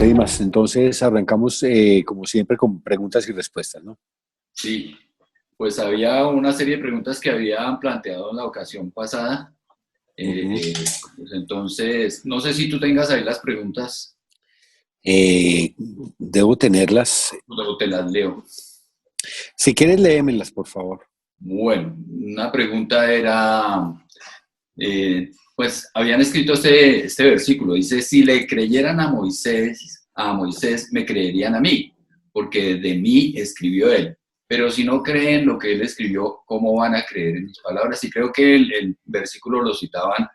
José Dimas. Entonces arrancamos, como siempre, con preguntas y respuestas, ¿no? Sí, pues había una serie de preguntas que habían planteado en la ocasión pasada. Ujú. Pues entonces, no sé si tú tengas ahí las preguntas, Eh, Debo tenerlas. luego te las leo. Si quieres, léemelas, por favor. Bueno, una pregunta era, pues habían escrito este versículo, dice, si le creyeran a Moisés me creerían a mí, porque de mí escribió él. Pero si no creen lo que él escribió, ¿cómo van a creer en mis palabras? Y creo que el versículo lo citaban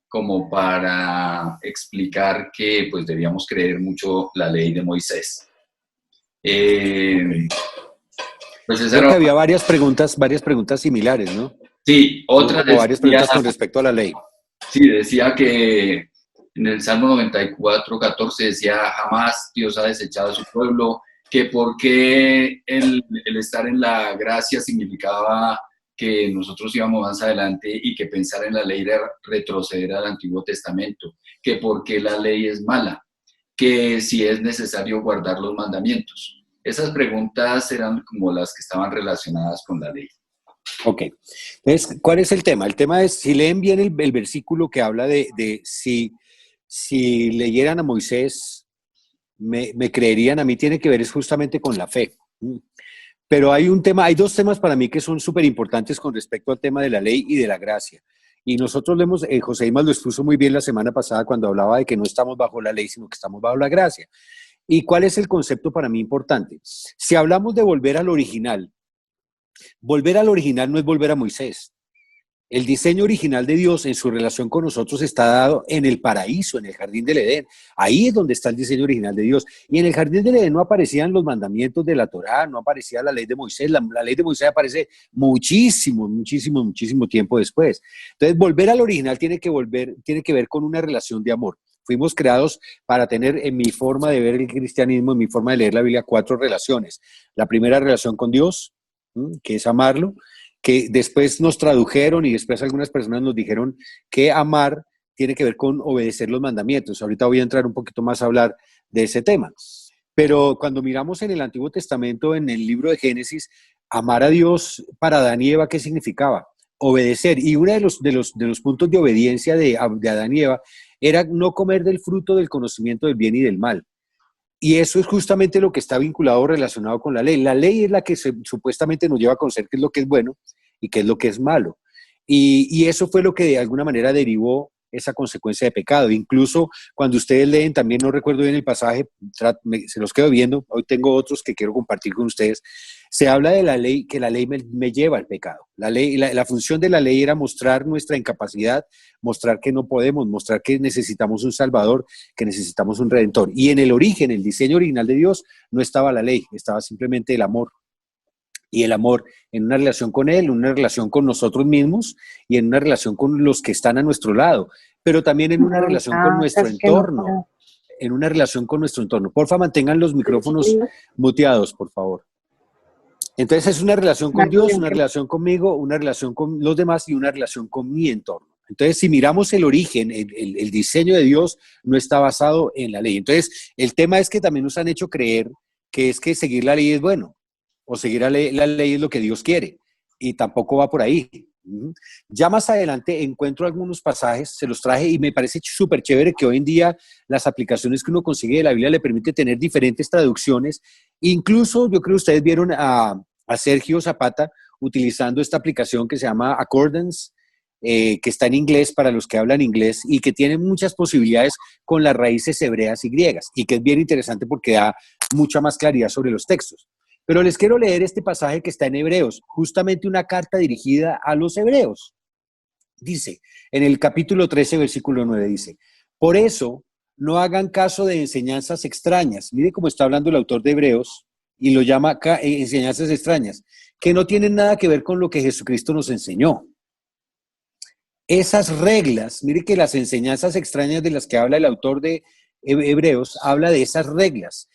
como para explicar que pues debíamos creer mucho la ley de Moisés. Ok. Eh, pues esa Creo era, que había varias preguntas similares, ¿no? sí, Hubo otra como varias decía, preguntas con respecto a la ley. sí, decía que en el Salmo 94:14 decía, jamás Dios ha desechado a su pueblo, que porque el estar en la gracia significaba que nosotros íbamos más adelante y que pensar en la ley era retroceder al Antiguo Testamento, que porque la ley es mala, que si es necesario guardar los mandamientos. Esas preguntas eran como las que estaban relacionadas con la ley. Ok. Entonces, ¿cuál es el tema? El tema es, si leen bien el versículo que habla de si leyeran a Moisés, me creerían a mí, tiene que ver es justamente con la fe. Pero hay dos temas para mí que son súper importantes con respecto al tema de la ley y de la gracia. Y nosotros José Imas lo expuso muy bien la semana pasada cuando hablaba de que no estamos bajo la ley, sino que estamos bajo la gracia. ¿Y cuál es el concepto para mí importante? Si hablamos de volver al original no es volver a Moisés. El diseño original de Dios en su relación con nosotros está dado en el paraíso, en el jardín del Edén. Ahí es donde está el diseño original de Dios. Y en el jardín del Edén no aparecían los mandamientos de la Torá, no aparecía la ley de Moisés. La ley de Moisés aparece muchísimo tiempo después. Entonces, volver al original tiene que ver con una relación de amor. Fuimos creados para tener, en mi forma de ver el cristianismo, en mi forma de leer la Biblia, 4 relaciones. La primera relación con Dios, que es amarlo, que después nos tradujeron y después algunas personas nos dijeron que amar tiene que ver con obedecer los mandamientos. Ahorita voy a entrar un poquito más a hablar de ese tema. Pero cuando miramos en el Antiguo Testamento, en el libro de Génesis, amar a Dios para Adán y Eva, ¿qué significaba? Obedecer. Y uno de los puntos de obediencia de Adán y Eva era no comer del fruto del conocimiento del bien y del mal. Y eso es justamente lo que está vinculado, relacionado con la ley. La ley es la que supuestamente nos lleva a conocer qué es lo que es bueno y qué es lo que es malo. Y eso fue lo que de alguna manera derivó esa consecuencia de pecado. Incluso cuando ustedes leen, también no recuerdo bien el pasaje, se los quedo viendo, hoy tengo otros que quiero compartir con ustedes, se habla de la ley, que la ley me lleva al pecado. La función de la ley era mostrar nuestra incapacidad, mostrar que no podemos, mostrar que necesitamos un Salvador, que necesitamos un Redentor. Y en el origen, el diseño original de Dios, no estaba la ley, estaba simplemente el amor. Y el amor en una relación con Él, en una relación con nosotros mismos y en una relación con los que están a nuestro lado, pero también en una relación con Ahorita nuestro casi que no entorno, puedo. en una relación con nuestro entorno. Porfa, mantengan los micrófonos muteados, por favor. Entonces es una relación con Dios, una relación conmigo, una relación con los demás y una relación con mi entorno. Entonces, si miramos el origen, el diseño de Dios no está basado en la ley. Entonces, el tema es que también nos han hecho creer que es que seguir la ley es bueno, o seguir la ley es lo que Dios quiere, y tampoco va por ahí. Ya más adelante encuentro algunos pasajes, se los traje y me parece súper chévere que hoy en día las aplicaciones que uno consigue de la Biblia le permite tener diferentes traducciones. Incluso yo creo que ustedes vieron a Sergio Zapata utilizando esta aplicación que se llama Accordance, que está en inglés para los que hablan inglés y que tiene muchas posibilidades con las raíces hebreas y griegas y que es bien interesante porque da mucha más claridad sobre los textos. Pero les quiero leer este pasaje que está en Hebreos, justamente una carta dirigida a los hebreos. Dice, en el capítulo 13, versículo 9, dice, por eso no hagan caso de enseñanzas extrañas. Mire cómo está hablando el autor de Hebreos y lo llama enseñanzas extrañas, que no tienen nada que ver con lo que Jesucristo nos enseñó. Esas reglas, mire que las enseñanzas extrañas de las que habla el autor de Hebreos, habla de esas reglas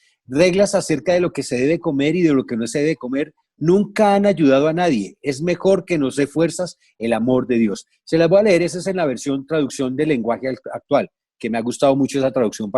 acerca de lo que se debe comer y de lo que no se debe comer, nunca han ayudado a nadie. Es mejor que nos dé fuerzas el amor de Dios. Se las voy a leer, esa es en la traducción del lenguaje actual, que me ha gustado mucho esa traducción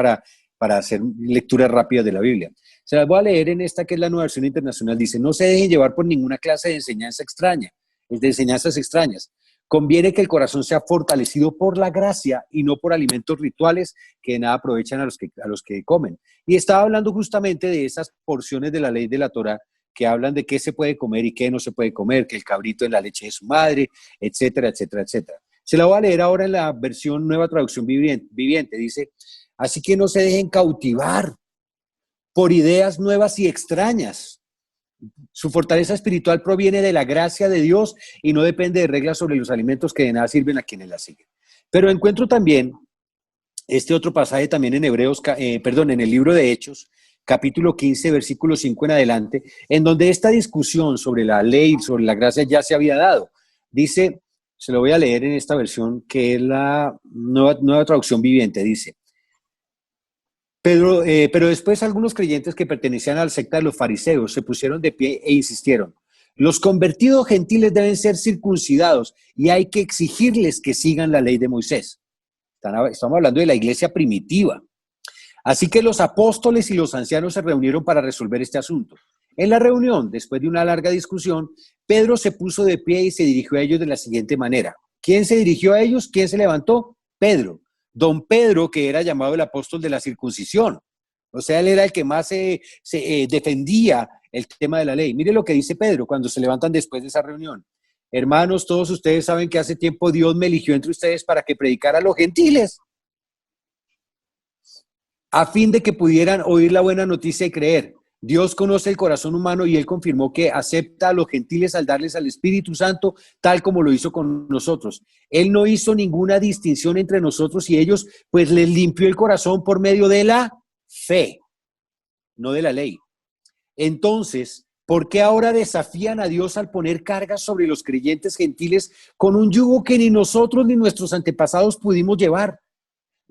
para hacer lecturas rápidas de la Biblia. Se las voy a leer en esta que es la Nueva Versión Internacional. Dice, no se dejen llevar por ninguna clase de enseñanza extraña, de enseñanzas extrañas. Conviene que el corazón sea fortalecido por la gracia y no por alimentos rituales que de nada aprovechan a los que comen. Y estaba hablando justamente de esas porciones de la ley de la Torá que hablan de qué se puede comer y qué no se puede comer, que el cabrito en la leche de su madre, etcétera, etcétera, etcétera. Se la voy a leer ahora en la versión Nueva Traducción Viviente. Dice, así que no se dejen cautivar por ideas nuevas y extrañas. Su fortaleza espiritual proviene de la gracia de Dios y no depende de reglas sobre los alimentos que de nada sirven a quienes la siguen. Pero encuentro también este otro pasaje también en en el libro de Hechos, capítulo 15, versículo 5 en adelante, en donde esta discusión sobre la ley, sobre la gracia ya se había dado. Dice, se lo voy a leer en esta versión que es la nueva traducción viviente, dice, pero después algunos creyentes que pertenecían a la secta de los fariseos se pusieron de pie e insistieron, los convertidos gentiles deben ser circuncidados y hay que exigirles que sigan la ley de Moisés. Estamos hablando de la iglesia primitiva. Así que los apóstoles y los ancianos se reunieron para resolver este asunto. En la reunión, después de una larga discusión, Pedro se puso de pie y se dirigió a ellos de la siguiente manera. ¿Quién se dirigió a ellos? ¿Quién se levantó? Pedro. Don Pedro, que era llamado el apóstol de la circuncisión. O sea, él era el que más defendía el tema de la ley. Mire lo que dice Pedro cuando se levantan después de esa reunión. Hermanos, todos ustedes saben que hace tiempo Dios me eligió entre ustedes para que predicara a los gentiles, a fin de que pudieran oír la buena noticia y creer. Dios conoce el corazón humano y Él confirmó que acepta a los gentiles al darles al Espíritu Santo, tal como lo hizo con nosotros. Él no hizo ninguna distinción entre nosotros y ellos, pues les limpió el corazón por medio de la fe, no de la ley. Entonces, ¿por qué ahora desafían a Dios al poner cargas sobre los creyentes gentiles con un yugo que ni nosotros ni nuestros antepasados pudimos llevar?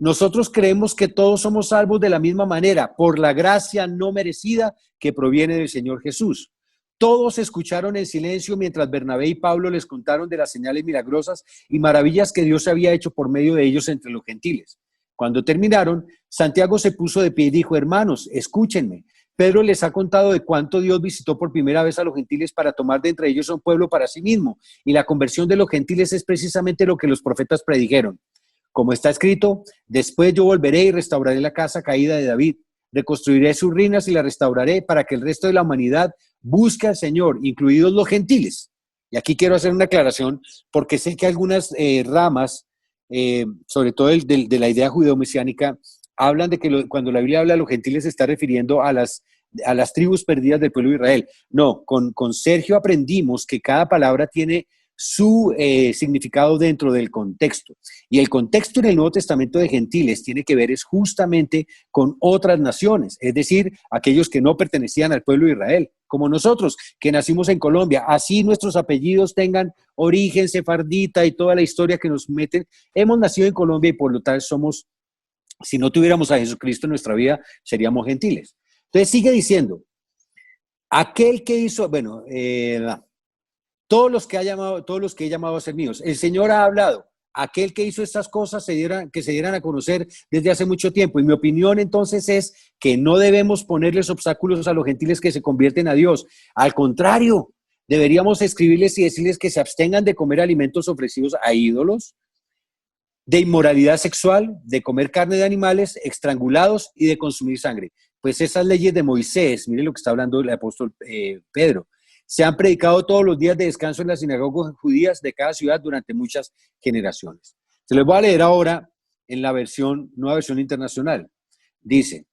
Nosotros creemos que todos somos salvos de la misma manera, por la gracia no merecida que proviene del Señor Jesús. Todos escucharon en silencio mientras Bernabé y Pablo les contaron de las señales milagrosas y maravillas que Dios había hecho por medio de ellos entre los gentiles. Cuando terminaron, Santiago se puso de pie y dijo, hermanos, escúchenme. Pedro les ha contado de cuánto Dios visitó por primera vez a los gentiles para tomar de entre ellos un pueblo para sí mismo. Y la conversión de los gentiles es precisamente lo que los profetas predijeron. Como está escrito, después yo volveré y restauraré la casa caída de David, reconstruiré sus ruinas y la restauraré para que el resto de la humanidad busque al Señor, incluidos los gentiles. Y aquí quiero hacer una aclaración, porque sé que algunas ramas, sobre todo de la idea judeo-mesiánica, hablan de que cuando la Biblia habla de los gentiles se está refiriendo a las tribus perdidas del pueblo de Israel. No, con Sergio aprendimos que cada palabra tiene su significado dentro del contexto. Y el contexto en el Nuevo Testamento de gentiles tiene que ver es justamente con otras naciones, es decir, aquellos que no pertenecían al pueblo de Israel, como nosotros que nacimos en Colombia, así nuestros apellidos tengan origen sefardita y toda la historia que nos meten, hemos nacido en Colombia y por lo tal somos, si no tuviéramos a Jesucristo en nuestra vida, seríamos gentiles. Entonces sigue diciendo, aquel que hizo, todos los que he llamado a ser míos. El Señor ha hablado. Aquel que hizo estas cosas que se dieran a conocer desde hace mucho tiempo. Y mi opinión entonces es que no debemos ponerles obstáculos a los gentiles que se convierten a Dios. Al contrario, deberíamos escribirles y decirles que se abstengan de comer alimentos ofrecidos a ídolos, de inmoralidad sexual, de comer carne de animales estrangulados y de consumir sangre. Pues esas leyes de Moisés, mire lo que está hablando el apóstol Pedro, se han predicado todos los días de descanso en las sinagogas judías de cada ciudad durante muchas generaciones. Se los voy a leer ahora en la nueva versión internacional. Dice,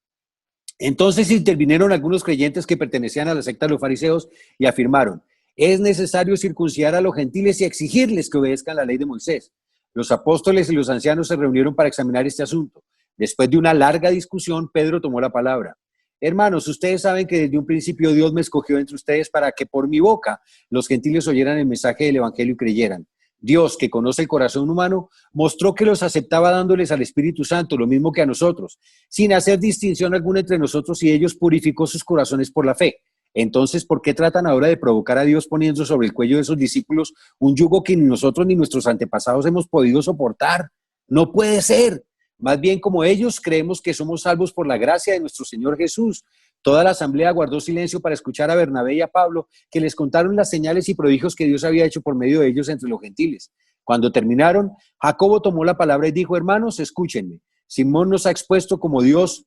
entonces intervinieron algunos creyentes que pertenecían a la secta de los fariseos y afirmaron, es necesario circuncidar a los gentiles y exigirles que obedezcan la ley de Moisés. Los apóstoles y los ancianos se reunieron para examinar este asunto. Después de una larga discusión, Pedro tomó la palabra. Hermanos, ustedes saben que desde un principio Dios me escogió entre ustedes para que por mi boca los gentiles oyeran el mensaje del evangelio y creyeran. Dios, que conoce el corazón humano, mostró que los aceptaba dándoles al Espíritu Santo, lo mismo que a nosotros, sin hacer distinción alguna entre nosotros y ellos purificó sus corazones por la fe. Entonces, ¿por qué tratan ahora de provocar a Dios poniendo sobre el cuello de sus discípulos un yugo que ni nosotros ni nuestros antepasados hemos podido soportar? No puede ser. Más bien, como ellos, creemos que somos salvos por la gracia de nuestro Señor Jesús. Toda la asamblea guardó silencio para escuchar a Bernabé y a Pablo, que les contaron las señales y prodigios que Dios había hecho por medio de ellos entre los gentiles. Cuando terminaron, Jacobo tomó la palabra y dijo: hermanos, escúchenme. Simón nos ha expuesto como Dios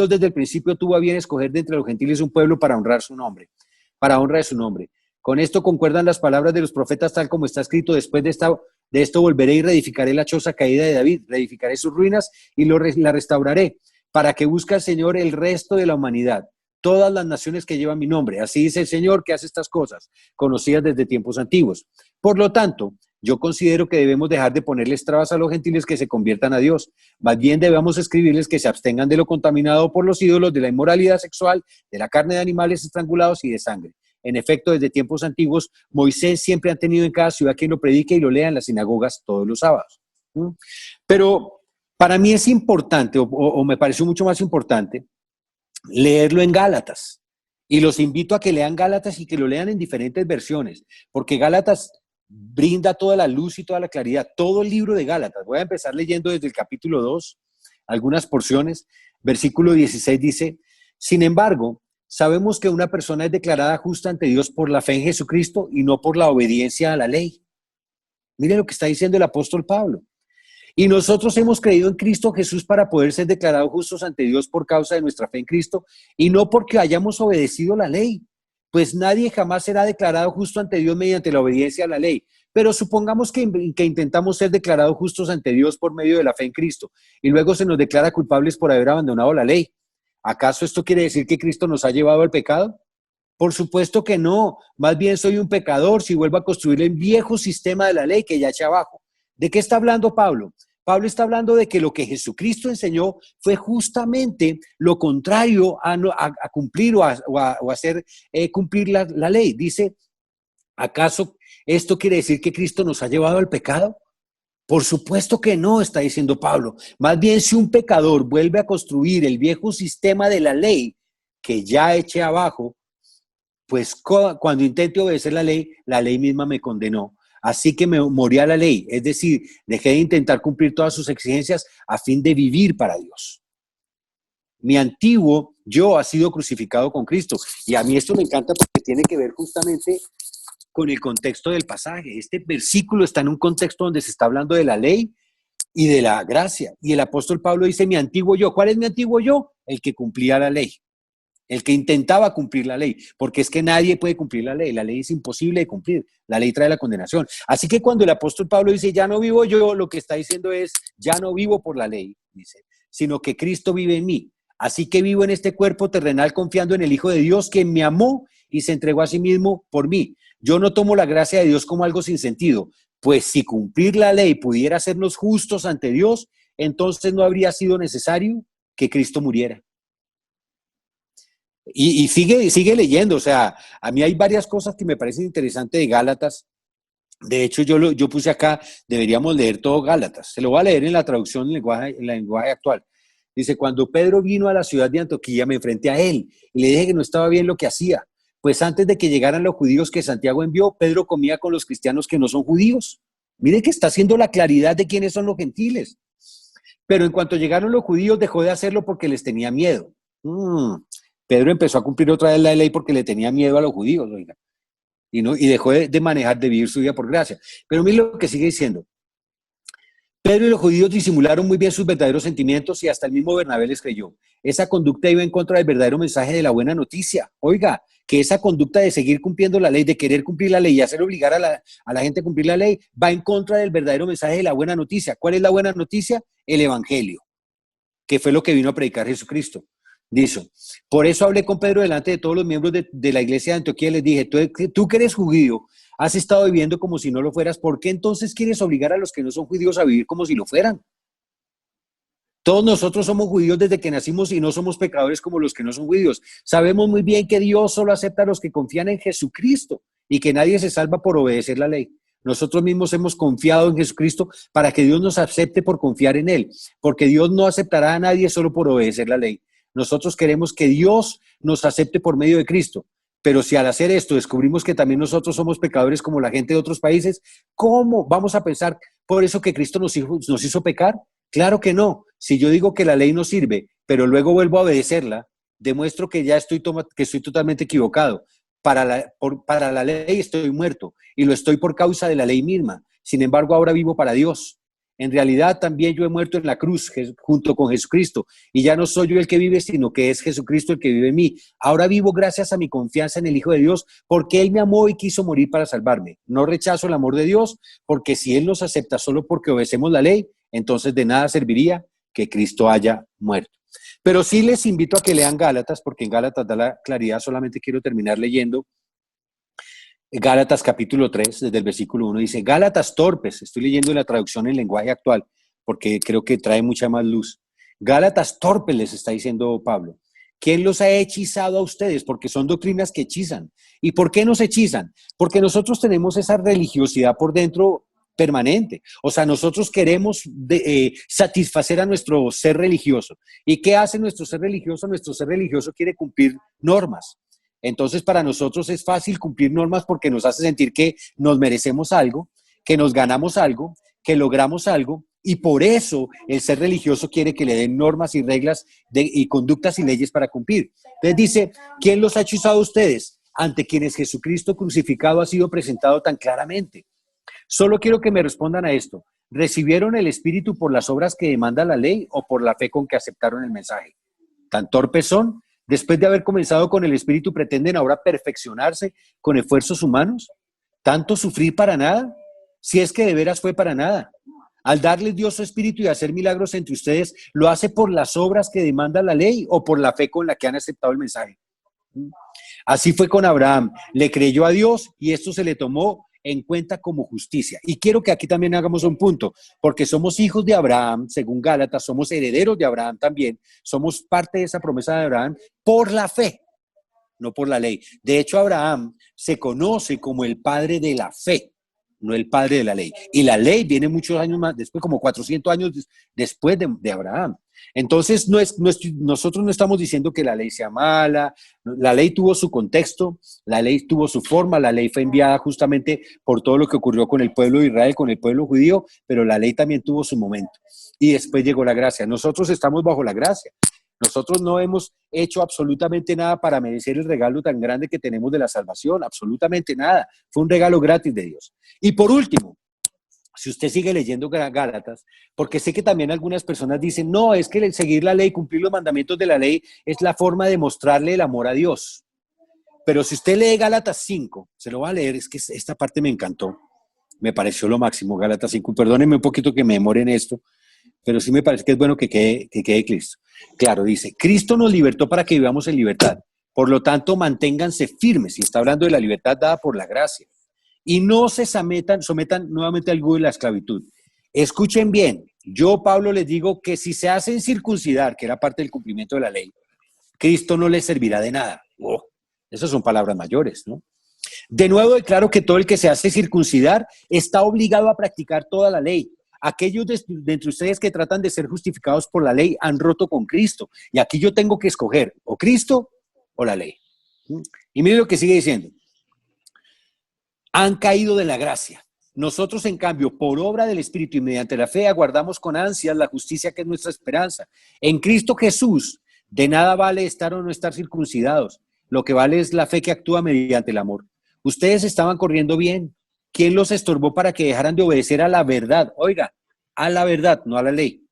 desde el principio tuvo a bien escoger de entre los gentiles un pueblo para honrar su nombre, para honra de su nombre. Con esto concuerdan las palabras de los profetas, tal como está escrito: después de esto volveré y reedificaré la choza caída de David, reedificaré sus ruinas y la restauraré, para que busque al Señor el resto de la humanidad, todas las naciones que llevan mi nombre. Así dice el Señor, que hace estas cosas, conocidas desde tiempos antiguos. Por lo tanto, yo considero que debemos dejar de ponerles trabas a los gentiles que se conviertan a Dios. Más bien debemos escribirles que se abstengan de lo contaminado por los ídolos, de la inmoralidad sexual, de la carne de animales estrangulados y de sangre. En efecto, desde tiempos antiguos, Moisés siempre ha tenido en cada ciudad quien lo predique y lo lea en las sinagogas todos los sábados. Pero para mí es importante, o me pareció mucho más importante, leerlo en Gálatas. Y los invito a que lean Gálatas y que lo lean en diferentes versiones, porque Gálatas brinda toda la luz y toda la claridad, todo el libro de Gálatas. Voy a empezar leyendo desde el capítulo 2, algunas porciones. Versículo 16 dice: sin embargo, sabemos que una persona es declarada justa ante Dios por la fe en Jesucristo y no por la obediencia a la ley. Mire lo que está diciendo el apóstol Pablo. Y nosotros hemos creído en Cristo Jesús para poder ser declarados justos ante Dios por causa de nuestra fe en Cristo y no porque hayamos obedecido la ley. Pues nadie jamás será declarado justo ante Dios mediante la obediencia a la ley. Pero supongamos que intentamos ser declarados justos ante Dios por medio de la fe en Cristo y luego se nos declara culpables por haber abandonado la ley. ¿Acaso esto quiere decir que Cristo nos ha llevado al pecado? Por supuesto que no. Más bien soy un pecador si vuelvo a construir el viejo sistema de la ley que ya eché abajo. ¿De qué está hablando Pablo? Pablo está hablando de que lo que Jesucristo enseñó fue justamente lo contrario a cumplir o a hacer cumplir la ley. Dice: ¿acaso esto quiere decir que Cristo nos ha llevado al pecado? Por supuesto que no, está diciendo Pablo. Más bien, si un pecador vuelve a construir el viejo sistema de la ley que ya eché abajo, pues cuando intente obedecer la ley misma me condenó. Así que me morí a la ley, es decir, dejé de intentar cumplir todas sus exigencias a fin de vivir para Dios. Mi antiguo yo ha sido crucificado con Cristo. Y a mí esto me encanta porque tiene que ver justamente con el contexto del pasaje. Este versículo está en un contexto donde se está hablando de la ley y de la gracia. Y el apóstol Pablo dice: mi antiguo yo. ¿Cuál es mi antiguo yo? El que cumplía la ley. El que intentaba cumplir la ley, porque es que nadie puede cumplir la ley es imposible de cumplir, la ley trae la condenación. Así que cuando el apóstol Pablo dice: ya no vivo yo, lo que está diciendo es: ya no vivo por la ley, dice, sino que Cristo vive en mí. Así que vivo en este cuerpo terrenal confiando en el Hijo de Dios que me amó y se entregó a sí mismo por mí. Yo no tomo la gracia de Dios como algo sin sentido, pues si cumplir la ley pudiera hacernos justos ante Dios, entonces no habría sido necesario que Cristo muriera. Y sigue leyendo, o sea, a mí hay varias cosas que me parecen interesantes de Gálatas. De hecho, yo puse acá: deberíamos leer todo Gálatas. Se lo voy a leer en la traducción en lenguaje actual. Dice: cuando Pedro vino a la ciudad de Antioquía, me enfrenté a él y le dije que no estaba bien lo que hacía. Pues antes de que llegaran los judíos que Santiago envió, Pedro comía con los cristianos que no son judíos. Mire que está haciendo la claridad de quiénes son los gentiles. Pero en cuanto llegaron los judíos, dejó de hacerlo porque les tenía miedo. Pedro empezó a cumplir otra vez la ley porque le tenía miedo a los judíos, oiga, y dejó de manejar, de vivir su vida por gracia. Pero mire lo que sigue diciendo: Pedro y los judíos disimularon muy bien sus verdaderos sentimientos y hasta el mismo Bernabé les creyó. Esa conducta iba en contra del verdadero mensaje de la buena noticia. Oiga, que esa conducta de seguir cumpliendo la ley, de querer cumplir la ley y hacer obligar a la gente a cumplir la ley, va en contra del verdadero mensaje de la buena noticia. ¿Cuál es la buena noticia? El evangelio, que fue lo que vino a predicar Jesucristo. Dice: por eso hablé con Pedro delante de todos los miembros de la iglesia de Antioquía y les dije: tú que eres judío, has estado viviendo como si no lo fueras, ¿por qué entonces quieres obligar a los que no son judíos a vivir como si lo fueran? Todos nosotros somos judíos desde que nacimos y no somos pecadores como los que no son judíos. Sabemos muy bien que Dios solo acepta a los que confían en Jesucristo y que nadie se salva por obedecer la ley. Nosotros mismos hemos confiado en Jesucristo para que Dios nos acepte por confiar en Él, porque Dios no aceptará a nadie solo por obedecer la ley. Nosotros queremos que Dios nos acepte por medio de Cristo. Pero si al hacer esto descubrimos que también nosotros somos pecadores como la gente de otros países, ¿cómo vamos a pensar por eso que Cristo nos hizo pecar? Claro que no. si yo digo que la ley no sirve, pero luego vuelvo a obedecerla, demuestro que ya que estoy totalmente equivocado. Para la ley estoy muerto y lo estoy por causa de la ley misma. Sin embargo, ahora vivo para Dios. En realidad también yo he muerto en la cruz junto con Jesucristo y ya no soy yo el que vive, sino que es Jesucristo el que vive en mí. Ahora vivo gracias a mi confianza en el Hijo de Dios porque Él me amó y quiso morir para salvarme. No rechazo el amor de Dios porque si Él nos acepta solo porque obedecemos la ley, entonces de nada serviría que Cristo haya muerto. Pero sí les invito a que lean Gálatas porque en Gálatas da la claridad. Solamente quiero terminar leyendo Gálatas capítulo 3, desde el versículo 1, dice, Gálatas torpes, estoy leyendo la traducción en lenguaje actual, porque creo que trae mucha más luz. Gálatas torpes, les está diciendo Pablo. ¿Quién los ha hechizado a ustedes? Porque son doctrinas que hechizan. ¿Y por qué nos hechizan? Porque nosotros tenemos esa religiosidad por dentro permanente. O sea, nosotros queremos satisfacer a nuestro ser religioso. ¿Y qué hace nuestro ser religioso? Nuestro ser religioso quiere cumplir normas. Entonces, para nosotros es fácil cumplir normas porque nos hace sentir que nos merecemos algo, que nos ganamos algo, que logramos algo, y por eso el ser religioso quiere que le den normas y reglas y conductas y leyes para cumplir. Entonces dice, ¿quién los ha hechizado a ustedes? Ante quienes Jesucristo crucificado ha sido presentado tan claramente. Solo quiero que me respondan a esto. ¿Recibieron el Espíritu por las obras que demanda la ley o por la fe con que aceptaron el mensaje? ¿Tan torpes son? Después de haber comenzado con el Espíritu, ¿pretenden ahora perfeccionarse con esfuerzos humanos? ¿Tanto sufrir para nada? Si es que de veras fue para nada. Al darles Dios su Espíritu y hacer milagros entre ustedes, ¿lo hace por las obras que demanda la ley o por la fe con la que han aceptado el mensaje? Así fue con Abraham. Le creyó a Dios y esto se le tomó en cuenta como justicia. Y quiero que aquí también hagamos un punto, porque somos hijos de Abraham, según Gálatas, somos herederos de Abraham también, somos parte de esa promesa de Abraham por la fe, no por la ley. De hecho, Abraham se conoce como el padre de la fe, no el padre de la ley. Y la ley viene muchos años más después, como 400 años después de Abraham. Entonces, nosotros no estamos diciendo que la ley sea mala, la ley tuvo su contexto, la ley tuvo su forma, la ley fue enviada justamente por todo lo que ocurrió con el pueblo de Israel, con el pueblo judío, pero la ley también tuvo su momento. Y después llegó la gracia. Nosotros estamos bajo la gracia. Nosotros no hemos hecho absolutamente nada para merecer el regalo tan grande que tenemos de la salvación, absolutamente nada. Fue un regalo gratis de Dios. Y por último, si usted sigue leyendo Gálatas, porque sé que también algunas personas dicen, no, es que el seguir la ley, cumplir los mandamientos de la ley es la forma de mostrarle el amor a Dios. Pero si usted lee Gálatas 5, se lo va a leer, es que esta parte me encantó, me pareció lo máximo, Gálatas 5, perdónenme un poquito que me demore en esto, pero sí me parece que es bueno que quede Cristo. Claro, dice, Cristo nos libertó para que vivamos en libertad, por lo tanto manténganse firmes, y está hablando de la libertad dada por la gracia. Y no se sometan nuevamente al yugo de la esclavitud. Escuchen bien, yo, Pablo, les digo que si se hacen circuncidar, que era parte del cumplimiento de la ley, Cristo no les servirá de nada. Esas son palabras mayores, ¿no? De nuevo declaro que todo el que se hace circuncidar está obligado a practicar toda la ley. Aquellos de entre ustedes que tratan de ser justificados por la ley han roto con Cristo. Y aquí yo tengo que escoger o Cristo o la ley. Y mire lo que sigue diciendo. Han caído de la gracia. Nosotros, en cambio, por obra del Espíritu y mediante la fe, aguardamos con ansias la justicia que es nuestra esperanza. En Cristo Jesús, de nada vale estar o no estar circuncidados. Lo que vale es la fe que actúa mediante el amor. Ustedes estaban corriendo bien. ¿Quién los estorbó para que dejaran de obedecer a la verdad? Oiga, a la verdad, no a la ley.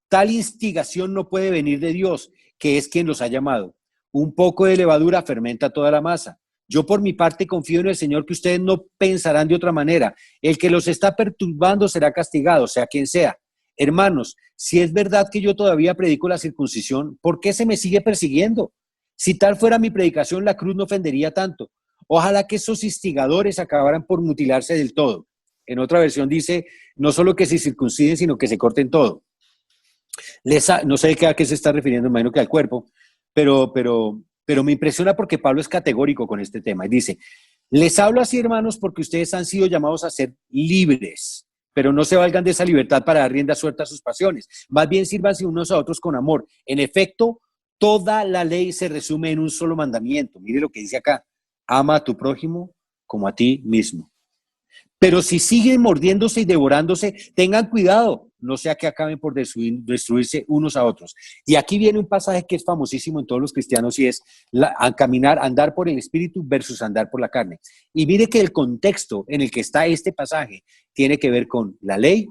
Tal instigación no puede venir de Dios, que es quien los ha llamado. Un poco de levadura fermenta toda la masa. Yo por mi parte confío en el Señor que ustedes no pensarán de otra manera. El que los está perturbando será castigado, sea quien sea. Hermanos, si es verdad que yo todavía predico la circuncisión, ¿por qué se me sigue persiguiendo? Si tal fuera mi predicación, la cruz no ofendería tanto. Ojalá que esos instigadores acabaran por mutilarse del todo. En otra versión dice, no solo que se circunciden, sino que se corten todo. No sé a qué se está refiriendo, imagino que al cuerpo, pero me impresiona porque Pablo es categórico con este tema. Y dice, les hablo así, hermanos, porque ustedes han sido llamados a ser libres, pero no se valgan de esa libertad para dar rienda suelta a sus pasiones. Más bien sírvanse unos a otros con amor. En efecto, toda la ley se resume en un solo mandamiento. Mire lo que dice acá. Ama a tu prójimo como a ti mismo. Pero si siguen mordiéndose y devorándose, tengan cuidado. no sea que acaben por destruirse unos a otros. Y aquí viene un pasaje que es famosísimo en todos los cristianos y es andar por el Espíritu versus andar por la carne. Y mire que el contexto en el que está este pasaje tiene que ver con la ley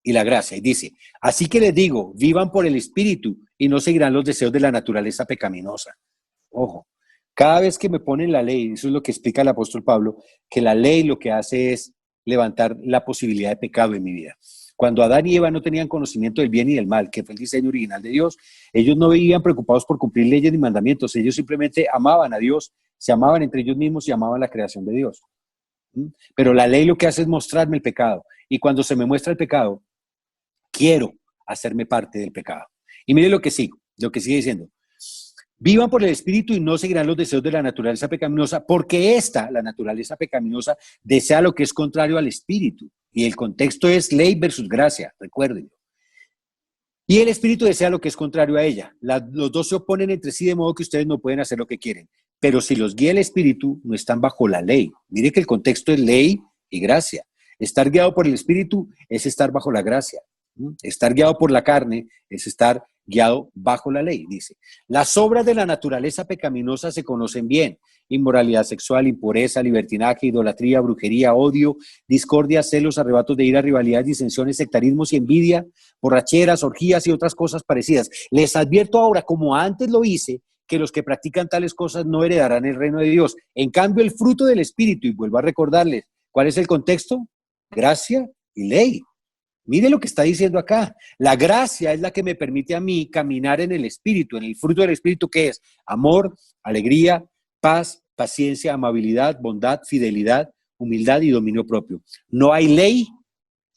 y la gracia. Y dice, así que les digo, vivan por el Espíritu y no seguirán los deseos de la naturaleza pecaminosa. Ojo, cada vez que me ponen la ley, eso es lo que explica el apóstol Pablo, que la ley lo que hace es levantar la posibilidad de pecado en mi vida. Cuando Adán y Eva no tenían conocimiento del bien y del mal, que fue el diseño original de Dios, ellos no vivían preocupados por cumplir leyes ni mandamientos, ellos simplemente amaban a Dios, se amaban entre ellos mismos y amaban la creación de Dios. Pero la ley lo que hace es mostrarme el pecado, y cuando se me muestra el pecado, quiero hacerme parte del pecado. Y mire lo que sigue diciendo. Vivan por el Espíritu y no seguirán los deseos de la naturaleza pecaminosa, porque la naturaleza pecaminosa, desea lo que es contrario al Espíritu. Y el contexto es ley versus gracia, recuérdenlo. Y el Espíritu desea lo que es contrario a ella. Los dos se oponen entre sí de modo que ustedes no pueden hacer lo que quieren. Pero si los guía el Espíritu, no están bajo la ley. Mire que el contexto es ley y gracia. Estar guiado por el Espíritu es estar bajo la gracia. Estar guiado por la carne es estar guiado bajo la ley, dice. Las obras de la naturaleza pecaminosa se conocen bien: inmoralidad sexual, impureza, libertinaje, idolatría, brujería, odio, discordia, celos, arrebatos de ira, rivalidad, disensiones, sectarismos y envidia, borracheras, orgías y otras cosas parecidas. Les advierto ahora, como antes lo hice, que los que practican tales cosas no heredarán el reino de Dios. En cambio, el fruto del Espíritu, y vuelvo a recordarles, ¿cuál es el contexto? Gracia y ley. Mire lo que está diciendo acá. La gracia es la que me permite a mí caminar en el Espíritu, en el fruto del Espíritu, que es amor, alegría, paz, paciencia, amabilidad, bondad, fidelidad, humildad y dominio propio. No hay ley,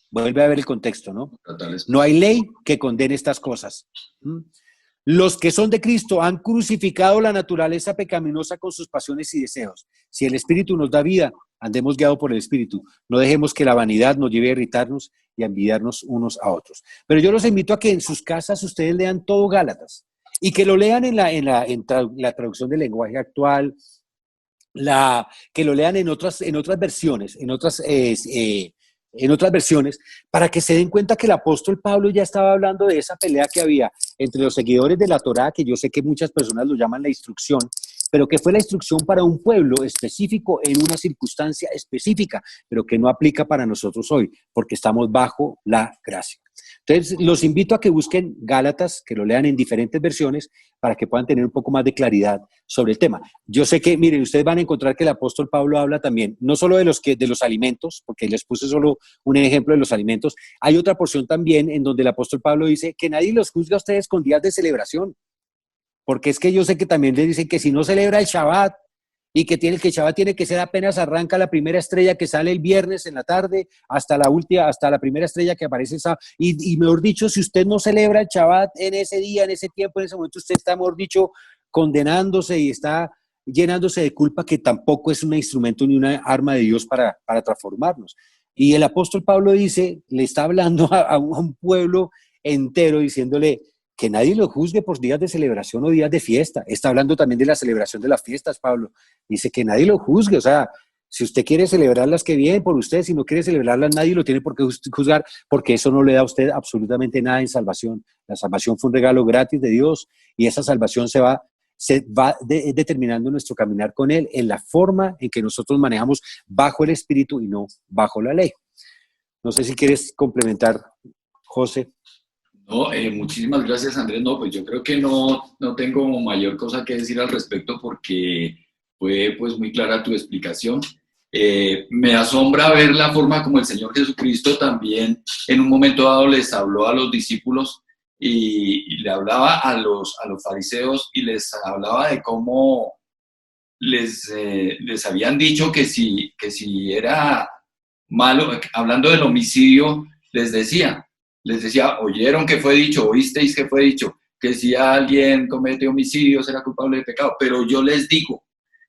vuelve a ver el contexto, ¿no? No hay ley que condene estas cosas. Los que son de Cristo han crucificado la naturaleza pecaminosa con sus pasiones y deseos. Si el Espíritu nos da vida, andemos guiados por el Espíritu. No dejemos que la vanidad nos lleve a irritarnos y a envidiarnos unos a otros. Pero yo los invito a que en sus casas ustedes lean todo Gálatas y que lo lean en la traducción del lenguaje actual, que lo lean en otras versiones, en otras versiones, para que se den cuenta que el apóstol Pablo ya estaba hablando de esa pelea que había entre los seguidores de la Torá, que yo sé que muchas personas lo llaman la instrucción, pero que fue la instrucción para un pueblo específico en una circunstancia específica, pero que no aplica para nosotros hoy, porque estamos bajo la gracia. Entonces, los invito a que busquen Gálatas, que lo lean en diferentes versiones, para que puedan tener un poco más de claridad sobre el tema. Yo sé que, miren, ustedes van a encontrar que el apóstol Pablo habla también, no solo de los alimentos, porque les puse solo un ejemplo de los alimentos, hay otra porción también en donde el apóstol Pablo dice que nadie los juzga a ustedes con días de celebración, porque es que yo sé que también le dicen que si no celebra el Shabbat, y que el Shabbat tiene que ser apenas arranca la primera estrella que sale el viernes en la tarde hasta la primera estrella que aparece esa, y mejor dicho, si usted no celebra el Shabbat en ese día, en ese tiempo, en ese momento, usted está, mejor dicho, condenándose y está llenándose de culpa, que tampoco es un instrumento ni una arma de Dios para transformarnos. Y el apóstol Pablo dice, le está hablando a un pueblo entero diciéndole que nadie lo juzgue por días de celebración o días de fiesta. Está hablando también de la celebración de las fiestas, Pablo. Dice que nadie lo juzgue, o sea, si usted quiere celebrarlas, que bien por usted, si no quiere celebrarlas, nadie lo tiene por qué juzgar, porque eso no le da a usted absolutamente nada en salvación. La salvación fue un regalo gratis de Dios y esa salvación se va determinando nuestro caminar con Él en la forma en que nosotros manejamos bajo el Espíritu y no bajo la ley. No sé si quieres complementar, José. No, muchísimas gracias, Andrés. No, pues yo creo que no tengo mayor cosa que decir al respecto porque fue pues muy clara tu explicación. Me asombra ver la forma como el Señor Jesucristo también en un momento dado les habló a los discípulos y le hablaba a los fariseos y les hablaba de cómo les habían dicho que si era malo, hablando del homicidio, les decía, oyeron que fue dicho, oísteis que fue dicho, que si alguien comete homicidio será culpable de pecado, pero yo les digo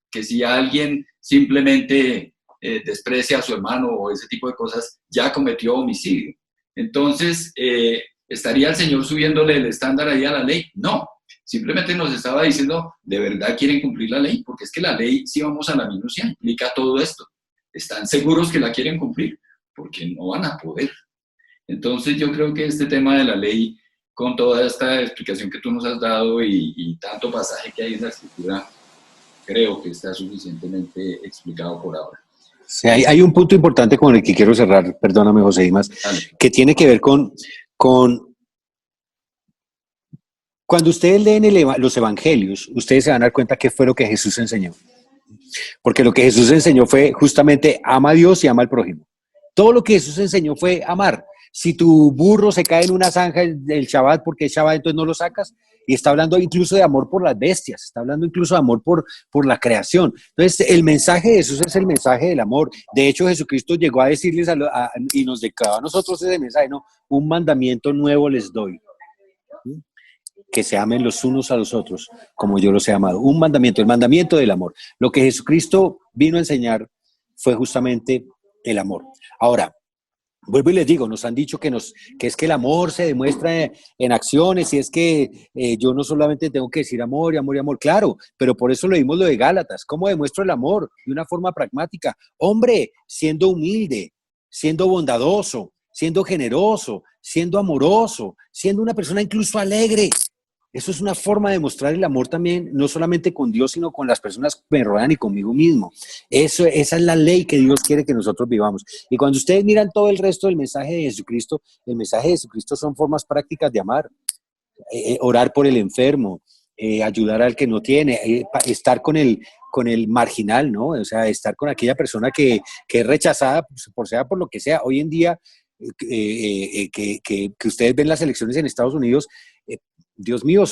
que si alguien simplemente desprecia a su hermano o ese tipo de cosas, ya cometió homicidio. Entonces, ¿estaría el Señor subiéndole el estándar ahí a la ley? No, simplemente nos estaba diciendo, ¿de verdad quieren cumplir la ley? Porque es que la ley, si vamos a la minucia, implica todo esto. ¿Están seguros que la quieren cumplir? Porque no van a poder. Entonces yo creo que este tema de la ley, con toda esta explicación que tú nos has dado y tanto pasaje que hay en la escritura, creo que está suficientemente explicado por ahora. Sí, hay un punto importante con el que quiero cerrar, perdóname José Dimas, Dale. que tiene que ver con cuando ustedes leen los evangelios, ustedes se van a dar cuenta qué fue lo que Jesús enseñó. Porque lo que Jesús enseñó fue justamente ama a Dios y ama al prójimo. Todo lo que Jesús enseñó fue amar. Si tu burro se cae en una zanja del Shabbat porque es Shabbat, entonces no lo sacas. Y está hablando incluso de amor por las bestias, está hablando incluso de amor por la creación. Entonces, el mensaje de Jesús es el mensaje del amor. De hecho, Jesucristo llegó a decirles y nos declaró a nosotros ese mensaje, ¿no? Un mandamiento nuevo les doy, que se amen los unos a los otros, como yo los he amado. Un mandamiento, el mandamiento del amor. Lo que Jesucristo vino a enseñar fue justamente el amor. Ahora, vuelvo y les digo, nos han dicho que es que el amor se demuestra en acciones y es que yo no solamente tengo que decir amor y amor y amor, claro, pero por eso leímos lo de Gálatas. ¿Cómo demuestro el amor? De una forma pragmática. Hombre, siendo humilde, siendo bondadoso, siendo generoso, siendo amoroso, siendo una persona incluso alegre. Eso es una forma de mostrar el amor también, no solamente con Dios, sino con las personas que me rodean y conmigo mismo. Esa es la ley que Dios quiere que nosotros vivamos. Y cuando ustedes miran todo el resto del mensaje de Jesucristo, el mensaje de Jesucristo son formas prácticas de amar. Orar por el enfermo, ayudar al que no tiene, estar con el marginal, ¿no? O sea, estar con aquella persona que es rechazada, sea por lo que sea. Hoy en día, que ustedes ven las elecciones en Estados Unidos, Dios mío,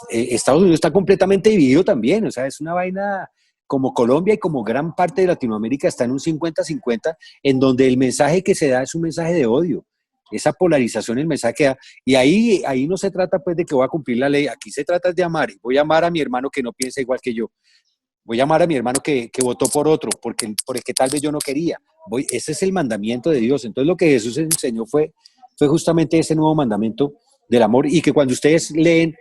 Estados Unidos está completamente dividido también, o sea, es una vaina como Colombia y como gran parte de Latinoamérica está en un 50-50, en donde el mensaje que se da es un mensaje de odio, esa polarización, el mensaje que da, y ahí no se trata pues de que voy a cumplir la ley, aquí se trata de amar, y voy a amar a mi hermano que no piensa igual que yo, voy a amar a mi hermano que votó por otro, por el que tal vez yo no quería, ese es el mandamiento de Dios, entonces lo que Jesús enseñó fue justamente ese nuevo mandamiento del amor y que cuando ustedes leen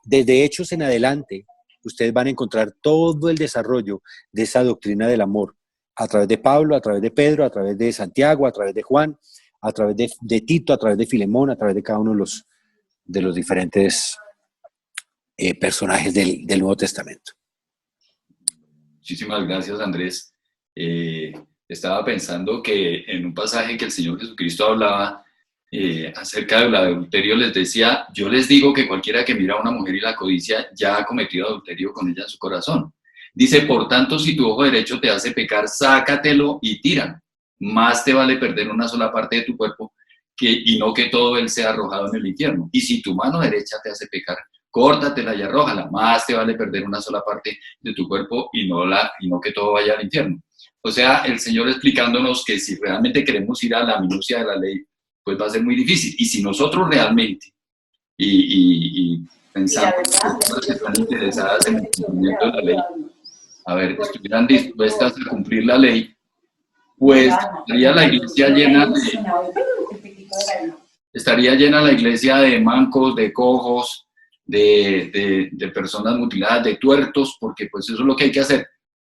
desde Hechos en adelante, ustedes van a encontrar todo el desarrollo de esa doctrina del amor a través de Pablo, a través de Pedro, a través de Santiago, a través de Juan, a través de Tito, a través de Filemón, a través de cada uno de los diferentes personajes del Nuevo Testamento. Muchísimas gracias, Andrés. Estaba pensando que en un pasaje que el Señor Jesucristo hablaba acerca del adulterio, les decía, yo les digo que cualquiera que mira a una mujer y la codicia ya ha cometido adulterio con ella en su corazón. Dice, por tanto, si tu ojo derecho te hace pecar, sácatelo y tíralo. Más te vale perder una sola parte de tu cuerpo y no que todo él sea arrojado en el infierno. Y si tu mano derecha te hace pecar, córtatela y arrójala. Más te vale perder una sola parte de tu cuerpo y no que todo vaya al infierno. O sea, el Señor explicándonos que si realmente queremos ir a la minucia de la ley, pues va a ser muy difícil. Y si nosotros realmente y pensamos que personas que están interesadas en el cumplimiento de la ley, a ver, estuvieran dispuestas a cumplir la ley, pues estaría llena la iglesia de mancos, de cojos, de personas mutiladas, de tuertos, porque pues eso es lo que hay que hacer.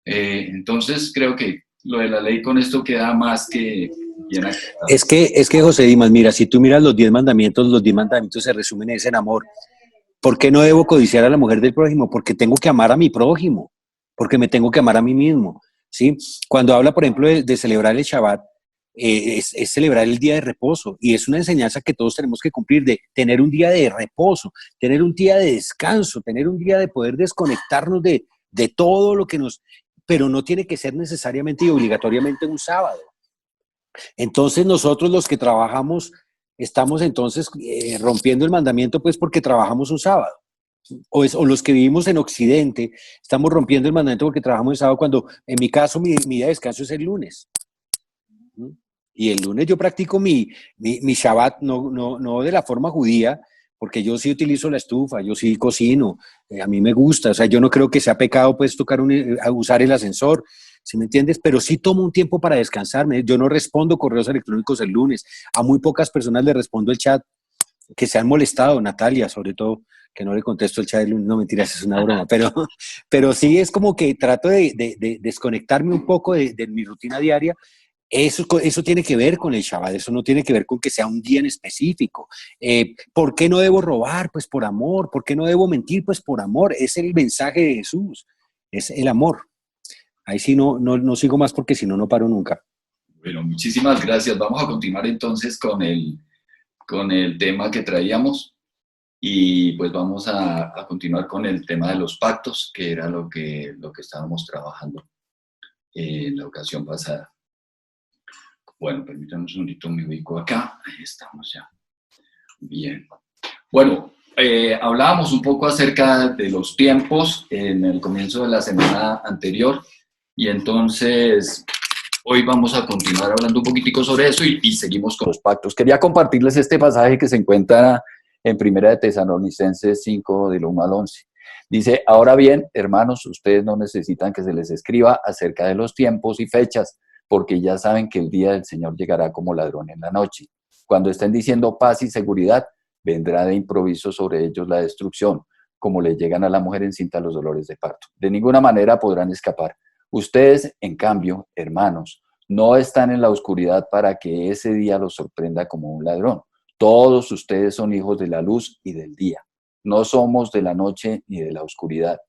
Entonces creo que lo de la ley con esto queda más que bien aclarado. Es que José Dimas, mira, si tú miras los 10 mandamientos se resumen en ese amor. ¿Por qué no debo codiciar a la mujer del prójimo? Porque tengo que amar a mi prójimo, porque me tengo que amar a mí mismo, ¿sí? Cuando habla, por ejemplo, de celebrar el Shabbat, es celebrar el día de reposo y es una enseñanza que todos tenemos que cumplir, de tener un día de reposo, tener un día de descanso, tener un día de poder desconectarnos de todo lo que pero no tiene que ser necesariamente y obligatoriamente un sábado. Entonces nosotros los que trabajamos estamos entonces rompiendo el mandamiento pues porque trabajamos un sábado. O los que vivimos en Occidente estamos rompiendo el mandamiento porque trabajamos el sábado, cuando en mi caso mi día de descanso es el lunes. Y el lunes yo practico mi Shabbat, no de la forma judía, porque yo sí utilizo la estufa, yo sí cocino, a mí me gusta, o sea, yo no creo que sea pecado pues usar el ascensor, ¿sí me entiendes? Pero sí tomo un tiempo para descansarme, yo no respondo correos electrónicos el lunes, a muy pocas personas le respondo el chat, que se han molestado, Natalia sobre todo, que no le contesto el chat del lunes, no mentiras, es una broma, pero sí es como que trato de desconectarme un poco de mi rutina diaria, Eso tiene que ver con el Shabbat, eso no tiene que ver con que sea un día en específico. ¿Por qué no debo robar? Pues por amor. ¿Por qué no debo mentir? Pues por amor. Es el mensaje de Jesús, es el amor. Ahí sí no sigo más porque si no, no paro nunca. Bueno, muchísimas gracias. Vamos a continuar entonces con el tema que traíamos y pues vamos a continuar con el tema de los pactos, que era lo que estábamos trabajando en la ocasión pasada. Bueno, permítanme un segundito, me ubico acá. Ahí estamos ya. Bien. Bueno, hablábamos un poco acerca de los tiempos en el comienzo de la semana anterior y entonces hoy vamos a continuar hablando un poquitico sobre eso y seguimos con los pactos. Quería compartirles este pasaje que se encuentra en Primera de Tesalonicenses 5, del 1 al 11. Dice, ahora bien, hermanos, ustedes no necesitan que se les escriba acerca de los tiempos y fechas, porque ya saben que el día del Señor llegará como ladrón en la noche. Cuando estén diciendo paz y seguridad, vendrá de improviso sobre ellos la destrucción, como le llegan a la mujer encinta los dolores de parto. De ninguna manera podrán escapar. Ustedes, en cambio, hermanos, no están en la oscuridad para que ese día los sorprenda como un ladrón. Todos ustedes son hijos de la luz y del día. No somos de la noche ni de la oscuridad.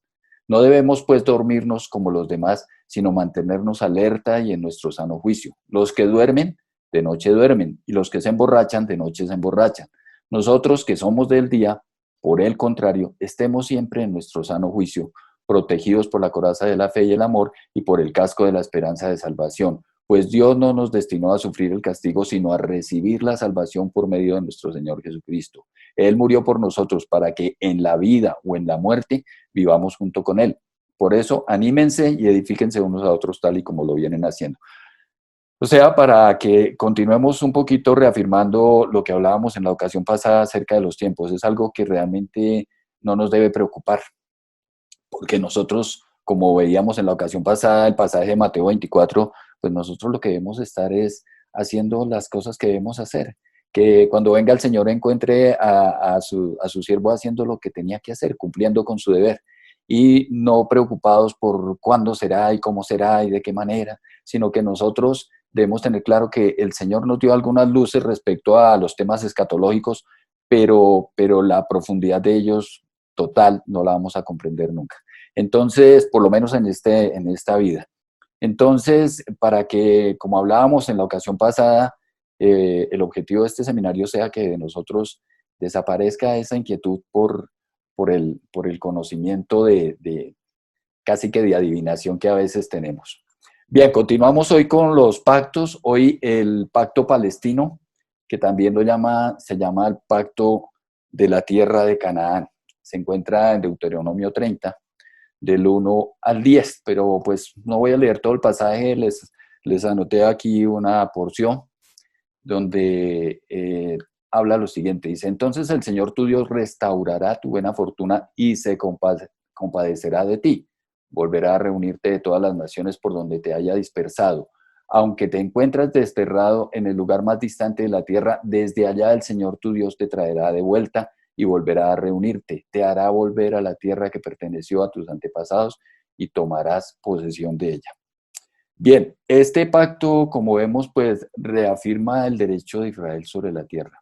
No debemos, pues, dormirnos como los demás, sino mantenernos alerta y en nuestro sano juicio. Los que duermen, de noche duermen, y los que se emborrachan, de noche se emborrachan. Nosotros, que somos del día, por el contrario, estemos siempre en nuestro sano juicio, protegidos por la coraza de la fe y el amor y por el casco de la esperanza de salvación, pues Dios no nos destinó a sufrir el castigo, sino a recibir la salvación por medio de nuestro Señor Jesucristo. Él murió por nosotros para que en la vida o en la muerte vivamos junto con Él. Por eso, anímense y edifíquense unos a otros tal y como lo vienen haciendo. O sea, para que continuemos un poquito reafirmando lo que hablábamos en la ocasión pasada acerca de los tiempos, es algo que realmente no nos debe preocupar, porque nosotros, como veíamos en la ocasión pasada, el pasaje de Mateo 24, pues nosotros lo que debemos estar es haciendo las cosas que debemos hacer. Que cuando venga el Señor encuentre a su siervo haciendo lo que tenía que hacer, cumpliendo con su deber, y no preocupados por cuándo será y cómo será y de qué manera, sino que nosotros debemos tener claro que el Señor nos dio algunas luces respecto a los temas escatológicos, pero la profundidad de ellos total no la vamos a comprender nunca. Entonces, por lo menos en esta vida. Entonces, para que, como hablábamos en la ocasión pasada, el objetivo de este seminario sea que de nosotros desaparezca esa inquietud por el conocimiento de casi que de adivinación que a veces tenemos. Bien, continuamos hoy con los pactos. Hoy el pacto palestino, que también se llama el pacto de la tierra de Canaán. Se encuentra en Deuteronomio 30, del 1 al 10, pero pues no voy a leer todo el pasaje, les anoté aquí una porción donde habla lo siguiente, dice, entonces el Señor tu Dios restaurará tu buena fortuna y se compadecerá de ti, volverá a reunirte de todas las naciones por donde te haya dispersado, aunque te encuentres desterrado en el lugar más distante de la tierra, desde allá el Señor tu Dios te traerá de vuelta y volverá a reunirte, te hará volver a la tierra que perteneció a tus antepasados y tomarás posesión de ella. Bien, este pacto, como vemos, pues reafirma el derecho de Israel sobre la tierra.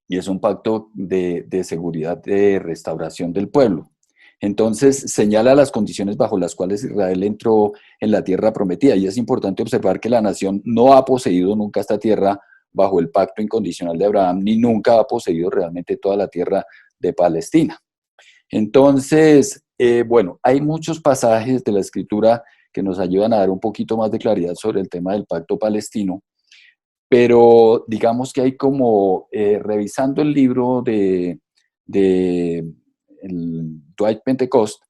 Y es un pacto de seguridad, de restauración del pueblo. Entonces, señala las condiciones bajo las cuales Israel entró en la tierra prometida. Y es importante observar que la nación no ha poseído nunca esta tierra bajo el pacto incondicional de Abraham, ni nunca ha poseído realmente toda la tierra de Palestina. Entonces, bueno, hay muchos pasajes de la Escritura que nos ayudan a dar un poquito más de claridad sobre el tema del pacto palestino, pero digamos que hay como, revisando el libro de Dwight Pentecost,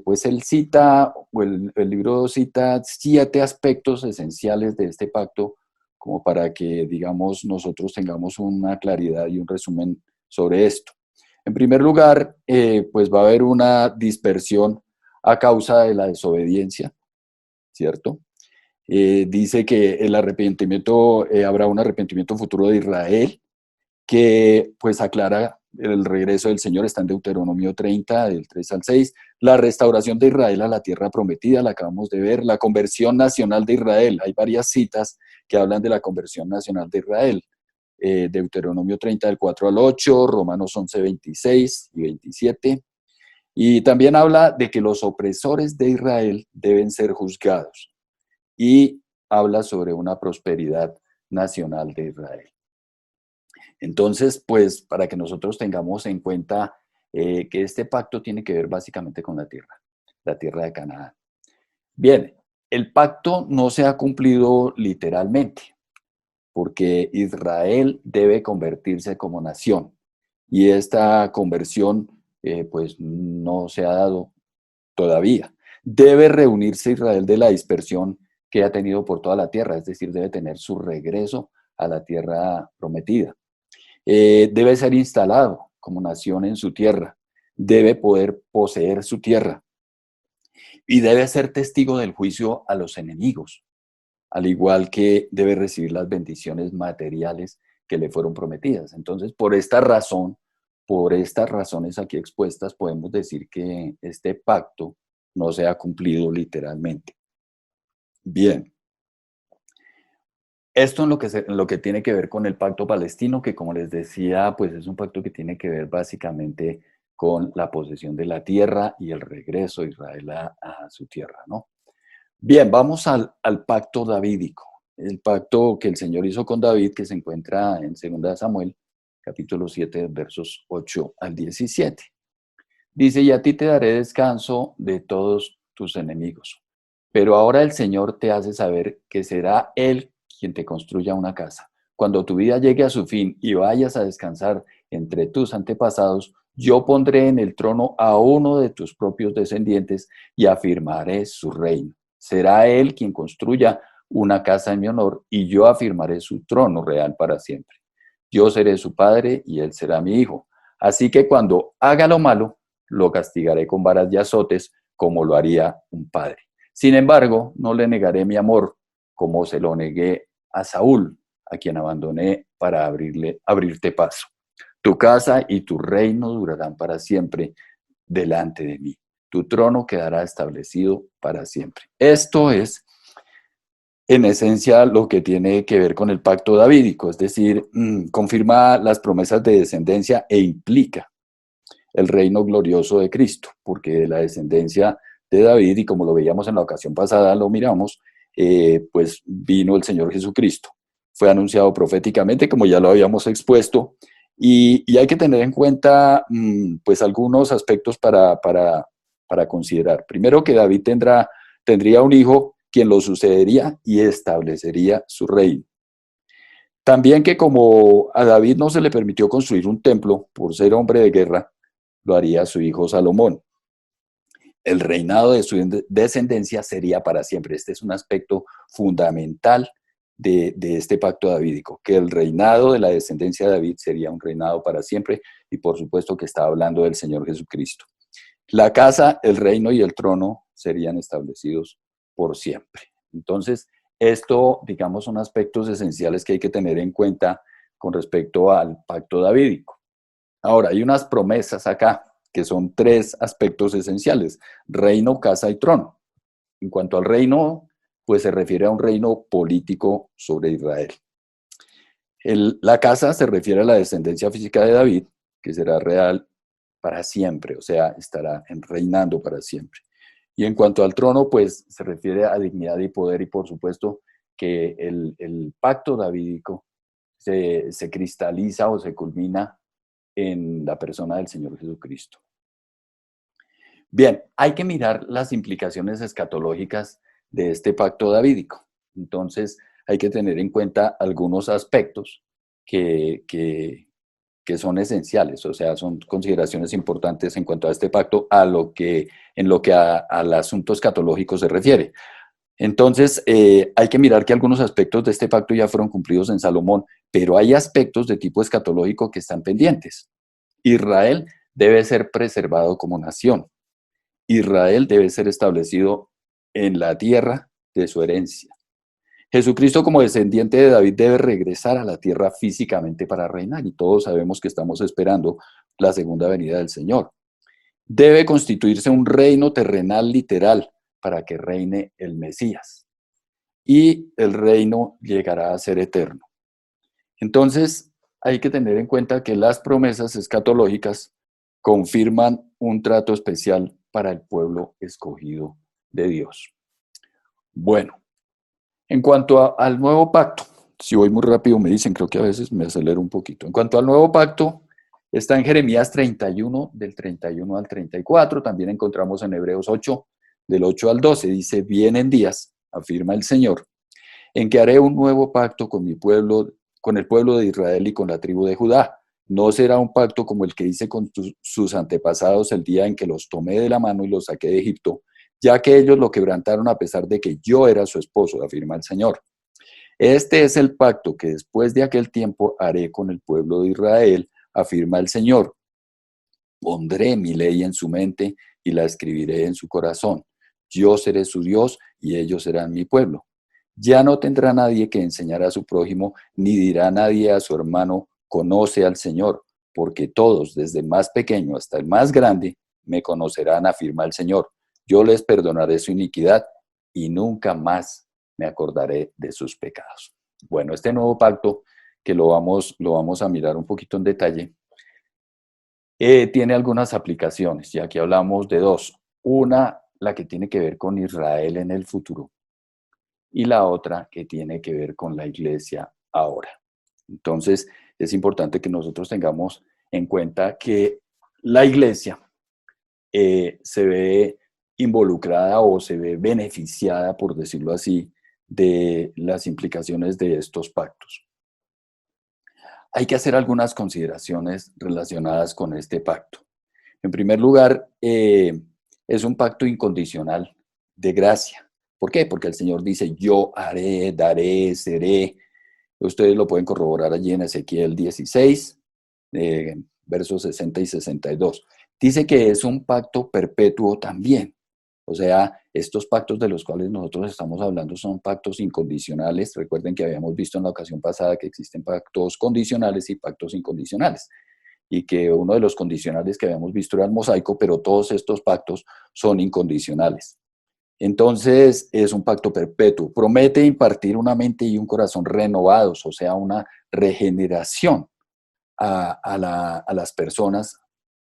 pues él cita, o el libro cita 7 aspectos esenciales de este pacto, como para que, digamos, nosotros tengamos una claridad y un resumen sobre esto. En primer lugar, pues va a haber una dispersión a causa de la desobediencia, ¿cierto? Dice que el arrepentimiento, habrá un arrepentimiento futuro de Israel, que pues aclara el regreso del Señor está en Deuteronomio 30, del 3 al 6. La restauración de Israel a la tierra prometida, la acabamos de ver. La conversión nacional de Israel. Hay varias citas que hablan de la conversión nacional de Israel. Deuteronomio 30, del 4 al 8, Romanos 11, 26 y 27. Y también habla de que los opresores de Israel deben ser juzgados. Y habla sobre una prosperidad nacional de Israel. Entonces, pues, para que nosotros tengamos en cuenta que este pacto tiene que ver básicamente con la tierra de Canaán. Bien, el pacto no se ha cumplido literalmente, porque Israel debe convertirse como nación, y esta conversión, pues, no se ha dado todavía. Debe reunirse Israel de la dispersión que ha tenido por toda la tierra, es decir, debe tener su regreso a la tierra prometida. Debe ser instalado como nación en su tierra, debe poder poseer su tierra y debe ser testigo del juicio a los enemigos, al igual que debe recibir las bendiciones materiales que le fueron prometidas. Entonces, por estas razones aquí expuestas, podemos decir que este pacto no se ha cumplido literalmente. Bien. Esto en lo que tiene que ver con el pacto palestino, que como les decía, pues es un pacto que tiene que ver básicamente con la posesión de la tierra y el regreso de Israel a su tierra, ¿no? Bien, vamos al pacto davídico, el pacto que el Señor hizo con David, que se encuentra en 2 Samuel, capítulo 7, versos 8 al 17. Dice, y a ti te daré descanso de todos tus enemigos, pero ahora el Señor te hace saber que será Él quien te construya una casa. Cuando tu vida llegue a su fin y vayas a descansar entre tus antepasados, yo pondré en el trono a uno de tus propios descendientes y afirmaré su reino. Será él quien construya una casa en mi honor y yo afirmaré su trono real para siempre. Yo seré su padre y él será mi hijo. Así que cuando haga lo malo, lo castigaré con varas y azotes como lo haría un padre. Sin embargo, no le negaré mi amor como se lo negué a Saúl, a quien abandoné para abrirte paso. Tu casa y tu reino durarán para siempre delante de mí. Tu trono quedará establecido para siempre. Esto es, en esencia, lo que tiene que ver con el pacto davídico, es decir, confirma las promesas de descendencia e implica el reino glorioso de Cristo, porque de la descendencia de David, y como lo veíamos en la ocasión pasada, lo miramos, pues vino el Señor Jesucristo. Fue anunciado proféticamente, como ya lo habíamos expuesto, y hay que tener en cuenta pues algunos aspectos para considerar. Primero, que David tendría un hijo quien lo sucedería y establecería su reino. También que como a David no se le permitió construir un templo por ser hombre de guerra, lo haría su hijo Salomón. El reinado de su descendencia sería para siempre. Este es un aspecto fundamental de este pacto davídico, que el reinado de la descendencia de David sería un reinado para siempre, y por supuesto que está hablando del Señor Jesucristo. La casa, el reino y el trono serían establecidos por siempre. Entonces, esto, digamos, son aspectos esenciales que hay que tener en cuenta con respecto al pacto davídico. Ahora, hay unas promesas acá, que son 3 aspectos esenciales: reino, casa y trono. En cuanto al reino, pues se refiere a un reino político sobre Israel. La casa se refiere a la descendencia física de David, que será real para siempre, o sea, estará reinando para siempre. Y en cuanto al trono, pues se refiere a dignidad y poder, y por supuesto que el pacto davídico se cristaliza o se culmina en la persona del Señor Jesucristo. Bien, hay que mirar las implicaciones escatológicas de este pacto davídico. Entonces, hay que tener en cuenta algunos aspectos que son esenciales, o sea, son consideraciones importantes en cuanto a este pacto, en lo que al asunto escatológico se refiere. Entonces, hay que mirar que algunos aspectos de este pacto ya fueron cumplidos en Salomón, pero hay aspectos de tipo escatológico que están pendientes. Israel debe ser preservado como nación. Israel debe ser establecido en la tierra de su herencia. Jesucristo, como descendiente de David, debe regresar a la tierra físicamente para reinar, y todos sabemos que estamos esperando la segunda venida del Señor. Debe constituirse un reino terrenal literal para que reine el Mesías. Y el reino llegará a ser eterno. Entonces, hay que tener en cuenta que las promesas escatológicas confirman un trato especial para el pueblo escogido de Dios. Bueno, en cuanto al nuevo pacto, si voy muy rápido me dicen, creo que a veces me acelero un poquito. En cuanto al nuevo pacto, está en Jeremías 31, del 31 al 34, también encontramos en Hebreos 8, del 8 al 12, dice, vienen días, afirma el Señor, en que haré un nuevo pacto con mi pueblo, con el pueblo de Israel y con la tribu de Judá. No será un pacto como el que hice con sus antepasados el día en que los tomé de la mano y los saqué de Egipto, ya que ellos lo quebrantaron a pesar de que yo era su esposo, afirma el Señor. Este es el pacto que después de aquel tiempo haré con el pueblo de Israel, afirma el Señor. Pondré mi ley en su mente y la escribiré en su corazón. Yo seré su Dios y ellos serán mi pueblo. Ya no tendrá nadie que enseñar a su prójimo, ni dirá nadie a su hermano, conoce al Señor, porque todos, desde el más pequeño hasta el más grande, me conocerán, afirma el Señor. Yo les perdonaré su iniquidad y nunca más me acordaré de sus pecados. Bueno, este nuevo pacto, que lo vamos a mirar un poquito en detalle, tiene algunas aplicaciones, y aquí hablamos de dos. Una, la que tiene que ver con Israel en el futuro, y la otra que tiene que ver con la iglesia ahora. Entonces, es importante que nosotros tengamos en cuenta que la iglesia se ve involucrada o se ve beneficiada, por decirlo así, de las implicaciones de estos pactos. Hay que hacer algunas consideraciones relacionadas con este pacto. En primer lugar, es un pacto incondicional de gracia. ¿Por qué? Porque el Señor dice, yo haré, daré, seré. Ustedes lo pueden corroborar allí en Ezequiel 16, versos 60 y 62. Dice que es un pacto perpetuo también. O sea, estos pactos de los cuales nosotros estamos hablando son pactos incondicionales. Recuerden que habíamos visto en la ocasión pasada que existen pactos condicionales y pactos incondicionales. Y que uno de los condicionales que habíamos visto era el mosaico, pero todos estos pactos son incondicionales. Entonces, es un pacto perpetuo. Promete impartir una mente y un corazón renovados, o sea, una regeneración a las personas,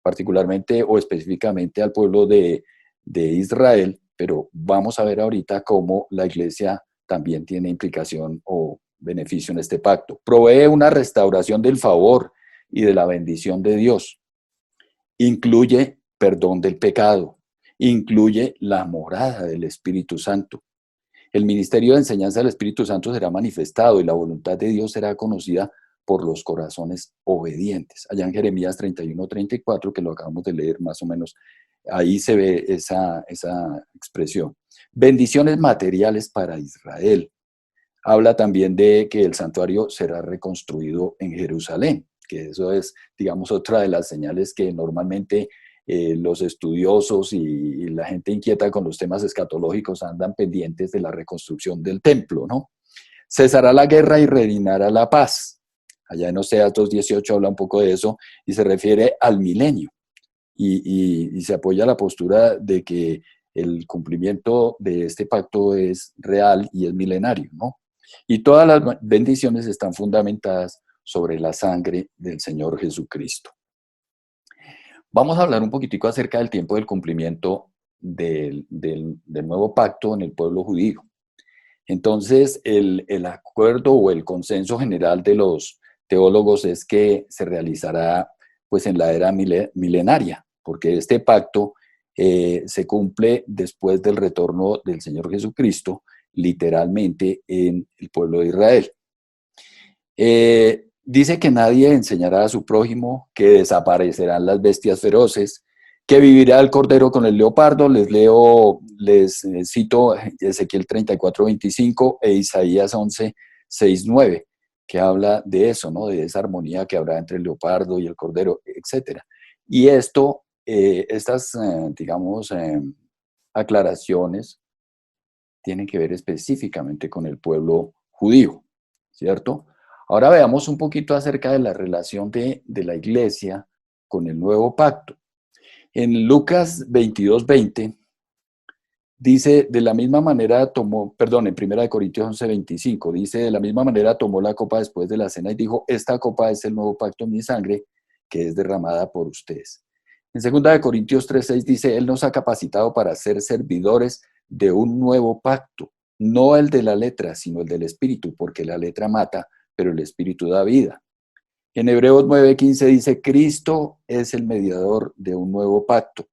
particularmente o específicamente al pueblo de Israel, pero vamos a ver ahorita cómo la iglesia también tiene implicación o beneficio en este pacto. Provee una restauración del favor y de la bendición de Dios. Incluye perdón del pecado. Incluye la morada del Espíritu Santo. El ministerio de enseñanza del Espíritu Santo será manifestado y la voluntad de Dios será conocida por los corazones obedientes. Allá en Jeremías 31-34, que lo acabamos de leer más o menos, ahí se ve esa expresión. Bendiciones materiales para Israel. Habla también de que el santuario será reconstruido en Jerusalén, que eso es, digamos, otra de las señales que normalmente los estudiosos y la gente inquieta con los temas escatológicos andan pendientes de la reconstrucción del templo, ¿no? Cesará la guerra y reinará la paz. Allá en Oseas 2:18 habla un poco de eso y se refiere al milenio y se apoya la postura de que el cumplimiento de este pacto es real y es milenario, ¿no? Y todas las bendiciones están fundamentadas sobre la sangre del Señor Jesucristo. Vamos a hablar un poquitico acerca del tiempo del cumplimiento del nuevo pacto en el pueblo judío. Entonces, el acuerdo o el consenso general de los teólogos es que se realizará pues en la era milenaria, porque este pacto se cumple después del retorno del Señor Jesucristo, literalmente en el pueblo de Israel. Dice que nadie enseñará a su prójimo, que desaparecerán las bestias feroces, que vivirá el cordero con el leopardo. Les cito Ezequiel 34:25 e Isaías 11:6-9, que habla de eso, ¿no? De esa armonía que habrá entre el leopardo y el cordero, etc. Y estas, digamos, aclaraciones tienen que ver específicamente con el pueblo judío, ¿cierto? Ahora veamos un poquito acerca de la relación de la iglesia con el nuevo pacto. En Lucas 22:20 dice, de la misma manera tomó, perdón, en 1 Corintios 11:25, dice, de la misma manera tomó la copa después de la cena y dijo, esta copa es el nuevo pacto en mi sangre, que es derramada por ustedes. En 2 Corintios 3:6 dice, Él nos ha capacitado para ser servidores de un nuevo pacto, no el de la letra, sino el del espíritu, porque la letra mata, pero el espíritu da vida. En Hebreos 9:15 dice, Cristo es el mediador de un nuevo pacto.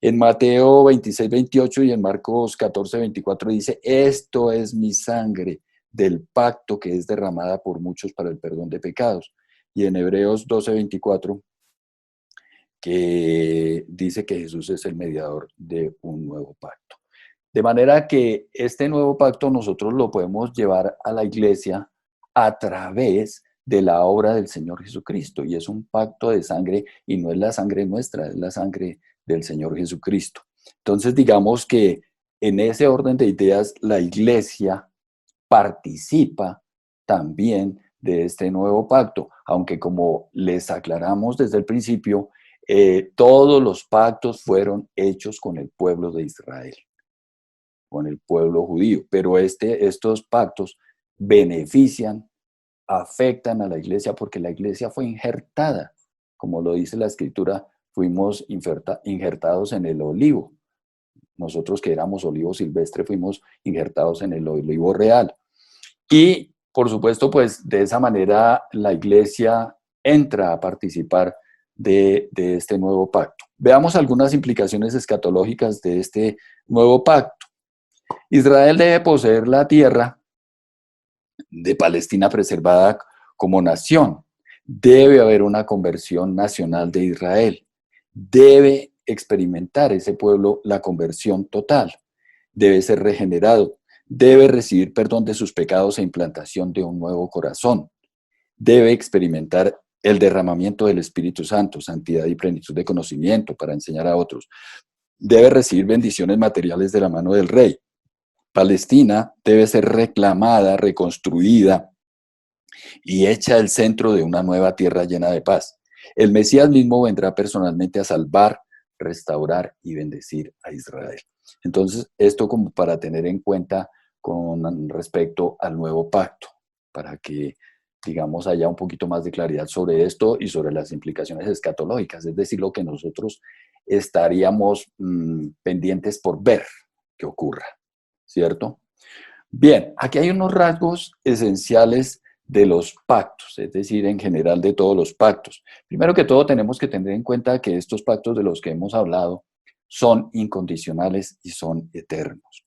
En Mateo 26:28 y en Marcos 14:24 dice, esto es mi sangre del pacto que es derramada por muchos para el perdón de pecados. Y en Hebreos 12:24 que dice que Jesús es el mediador de un nuevo pacto. De manera que este nuevo pacto nosotros lo podemos llevar a la iglesia a través de la obra del Señor Jesucristo. Y es un pacto de sangre y no es la sangre nuestra, es la sangre del Señor Jesucristo. Entonces digamos que en ese orden de ideas la iglesia participa también de este nuevo pacto, aunque como les aclaramos desde el principio, todos los pactos fueron hechos con el pueblo de Israel, con el pueblo judío, pero estos pactos benefician, afectan a la iglesia porque la iglesia fue injertada, como lo dice la escritura, fuimos injertados en el olivo. Nosotros que éramos olivo silvestre fuimos injertados en el olivo real. Y por supuesto, pues de esa manera la iglesia entra a participar de este nuevo pacto. Veamos algunas implicaciones escatológicas de este nuevo pacto. Israel debe poseer la tierra de Palestina preservada como nación. Debe haber una conversión nacional de Israel. Debe experimentar ese pueblo la conversión total. Debe ser regenerado. Debe recibir perdón de sus pecados e implantación de un nuevo corazón. Debe experimentar el derramamiento del Espíritu Santo, santidad y plenitud de conocimiento para enseñar a otros. Debe recibir bendiciones materiales de la mano del rey. Palestina debe ser reclamada, reconstruida y hecha el centro de una nueva tierra llena de paz. El Mesías mismo vendrá personalmente a salvar, restaurar y bendecir a Israel. Entonces, esto como para tener en cuenta con respecto al nuevo pacto, para que, digamos, haya un poquito más de claridad sobre esto y sobre las implicaciones escatológicas, es decir, lo que nosotros estaríamos pendientes por ver que ocurra, ¿cierto? Bien, aquí hay unos rasgos esenciales de los pactos, es decir, en general de todos los pactos. Primero que todo, tenemos que tener en cuenta que estos pactos de los que hemos hablado son incondicionales y son eternos.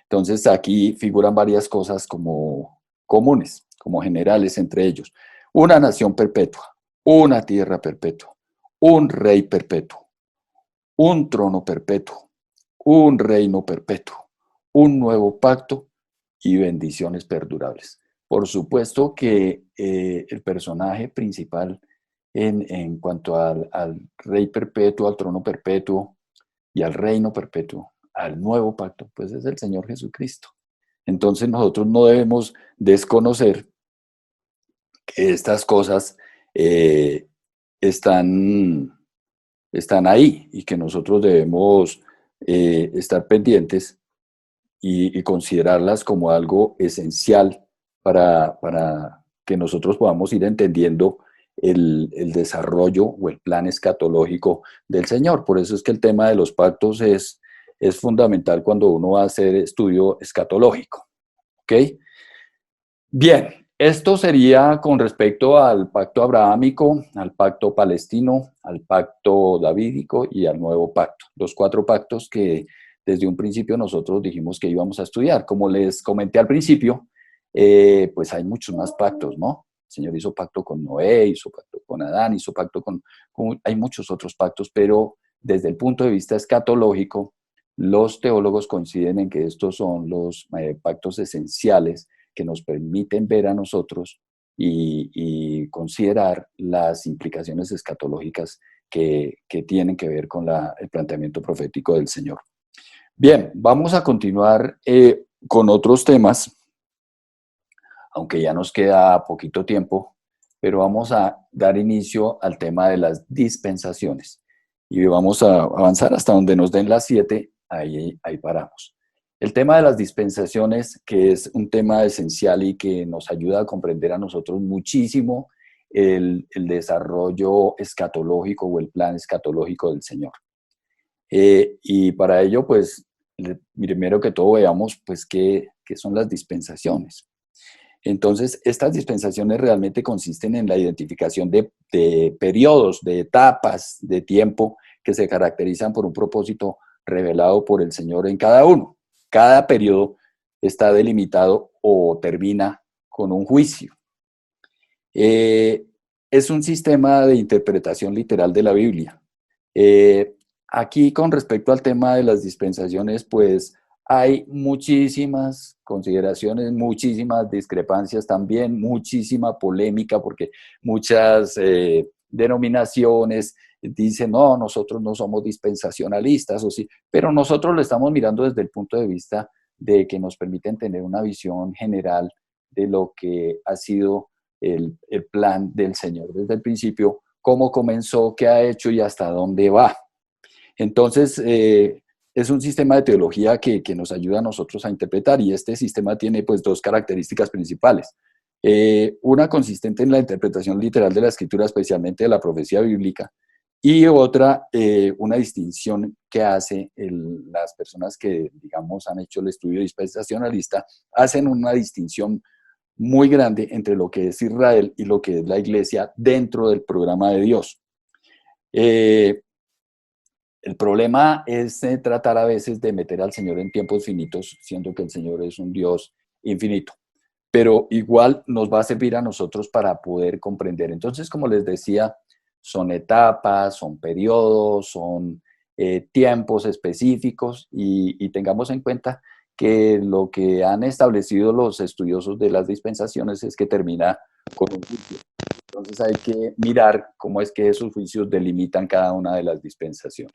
Entonces, aquí figuran varias cosas como comunes, como generales entre ellos. Una nación perpetua, una tierra perpetua, un rey perpetuo, un trono perpetuo, un reino perpetuo, un nuevo pacto y bendiciones perdurables. Por supuesto que el personaje principal en cuanto al rey perpetuo, al trono perpetuo y al reino perpetuo, al nuevo pacto, pues es el Señor Jesucristo. Entonces nosotros no debemos desconocer que estas cosas están ahí y que nosotros debemos estar pendientes y considerarlas como algo esencial para que nosotros podamos ir entendiendo el desarrollo o el plan escatológico del Señor. Por eso es que el tema de los pactos es fundamental cuando uno va a hacer estudio escatológico. ¿Ok? Bien, esto sería con respecto al pacto abrahámico, al pacto palestino, al pacto davídico y al nuevo pacto. Los 4 pactos que desde un principio nosotros dijimos que íbamos a estudiar. Como les comenté al principio, pues hay muchos más pactos, ¿no? El Señor hizo pacto con Noé, hizo pacto con Adán, hizo pacto hay muchos otros pactos, pero desde el punto de vista escatológico, los teólogos coinciden en que estos son los pactos esenciales que nos permiten ver a nosotros y considerar las implicaciones escatológicas que tienen que ver con el planteamiento profético del Señor. Bien, vamos a continuar con otros temas, aunque ya nos queda poquito tiempo, pero vamos a dar inicio al tema de las dispensaciones. Y vamos a avanzar hasta donde nos den las 7, ahí paramos. El tema de las dispensaciones, que es un tema esencial y que nos ayuda a comprender a nosotros muchísimo el desarrollo escatológico o el plan escatológico del Señor. Y para ello, pues, primero que todo veamos, pues, qué son las dispensaciones. Entonces, estas dispensaciones realmente consisten en la identificación de periodos, de etapas de tiempo que se caracterizan por un propósito revelado por el Señor en cada uno. Cada periodo está delimitado o termina con un juicio. Es un sistema de interpretación literal de la Biblia. Aquí, con respecto al tema de las dispensaciones, pues hay muchísimas consideraciones, muchísimas discrepancias también, muchísima polémica, porque muchas denominaciones dicen, no, nosotros no somos dispensacionalistas, o sí, pero nosotros lo estamos mirando desde el punto de vista de que nos permiten tener una visión general de lo que ha sido el plan del Señor desde el principio, cómo comenzó, qué ha hecho y hasta dónde va. Entonces, es un sistema de teología que nos ayuda a nosotros a interpretar, y este sistema tiene pues 2 características principales. Una consistente en la interpretación literal de la Escritura, especialmente de la profecía bíblica, y otra, una distinción que hace las personas que, digamos, han hecho el estudio dispensacionalista, hacen una distinción muy grande entre lo que es Israel y lo que es la iglesia dentro del programa de Dios. El problema es tratar a veces de meter al Señor en tiempos finitos, siendo que el Señor es un Dios infinito. Pero igual nos va a servir a nosotros para poder comprender. Entonces, como les decía, son etapas, son periodos, son tiempos específicos, y tengamos en cuenta que lo que han establecido los estudiosos de las dispensaciones es que termina con un juicio. Entonces hay que mirar cómo es que esos juicios delimitan cada una de las dispensaciones.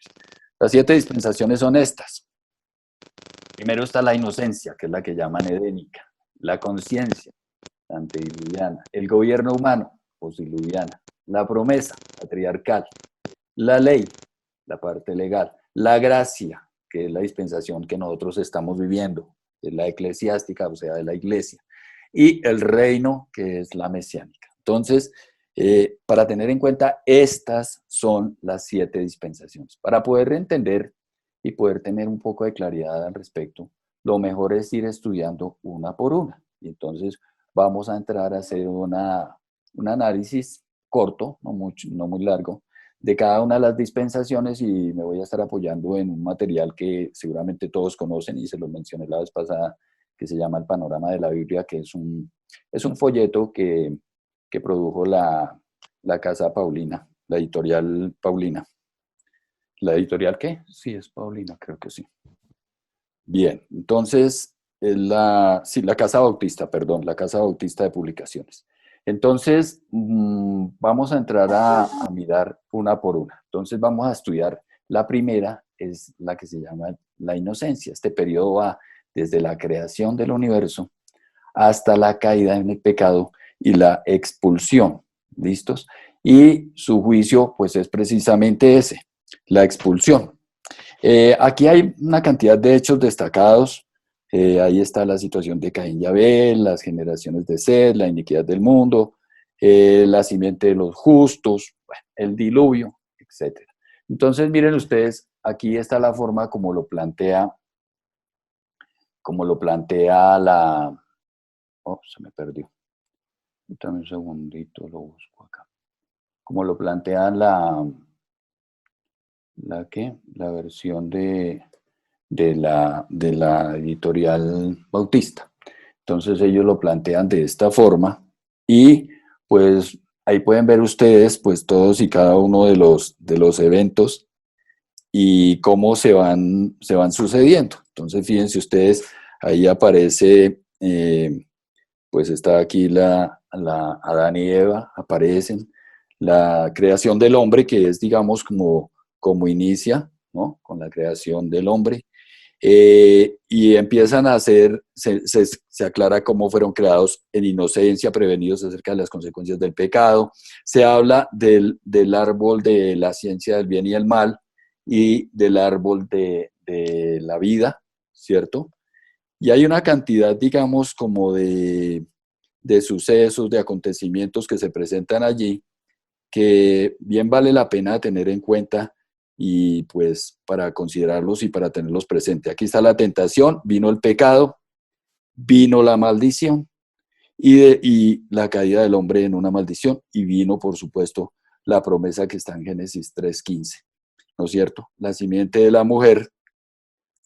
Las 7 dispensaciones son estas. Primero está la inocencia, que es la que llaman edénica, la conciencia, la antediluviana, el gobierno humano, posdiluviana, la promesa, patriarcal, la ley, la parte legal, la gracia, que es la dispensación que nosotros estamos viviendo, es la eclesiástica, o sea, de la iglesia, y el reino, que es la mesiánica. Entonces, para tener en cuenta, estas son las 7 dispensaciones. Para poder entender y poder tener un poco de claridad al respecto, lo mejor es ir estudiando una por una. Y entonces vamos a entrar a hacer un análisis corto, no muy largo, de cada una de las dispensaciones, y me voy a estar apoyando en un material que seguramente todos conocen y se lo mencioné la vez pasada, que se llama El Panorama de la Biblia, que es un folleto que produjo la Casa Paulina, la editorial Paulina. ¿La editorial qué? Sí, es Paulina, creo que sí. Bien, entonces, la Casa Bautista, perdón, la Casa Bautista de Publicaciones. Entonces, vamos a entrar a mirar una por una. Entonces, vamos a estudiar. La primera es la que se llama la inocencia. Este periodo va desde la creación del universo hasta la caída en el pecado y la expulsión. ¿Listos? Y su juicio, pues, es precisamente ese, la expulsión. Aquí hay una cantidad de hechos destacados. Ahí está la situación de Caín y Abel, las generaciones de Seth, la iniquidad del mundo, la simiente de los justos, bueno, el diluvio, etc. Entonces, miren ustedes, aquí está la forma como lo plantea la... Oh, se me perdió. Dame un segundito, lo busco acá. Como lo plantea la versión de la editorial Bautista. Entonces ellos lo plantean de esta forma, y pues ahí pueden ver ustedes pues todos y cada uno de los eventos y cómo se van sucediendo. Entonces fíjense ustedes, ahí aparece, pues está aquí Adán y Eva, aparecen, la creación del hombre, que es, digamos, como inicia, ¿no?, con la creación del hombre. y empiezan a hacer, se aclara cómo fueron creados en inocencia, prevenidos acerca de las consecuencias del pecado. Se habla del árbol de la ciencia del bien y el mal y del árbol de la vida, ¿cierto? Y hay una cantidad, digamos, como de sucesos, de acontecimientos que se presentan allí, que bien vale la pena tener en cuenta y pues para considerarlos y para tenerlos presentes. Aquí está la tentación, vino el pecado, vino la maldición y la caída del hombre en una maldición, y vino, por supuesto, la promesa que está en Génesis 3:15, ¿no es cierto? La simiente de la mujer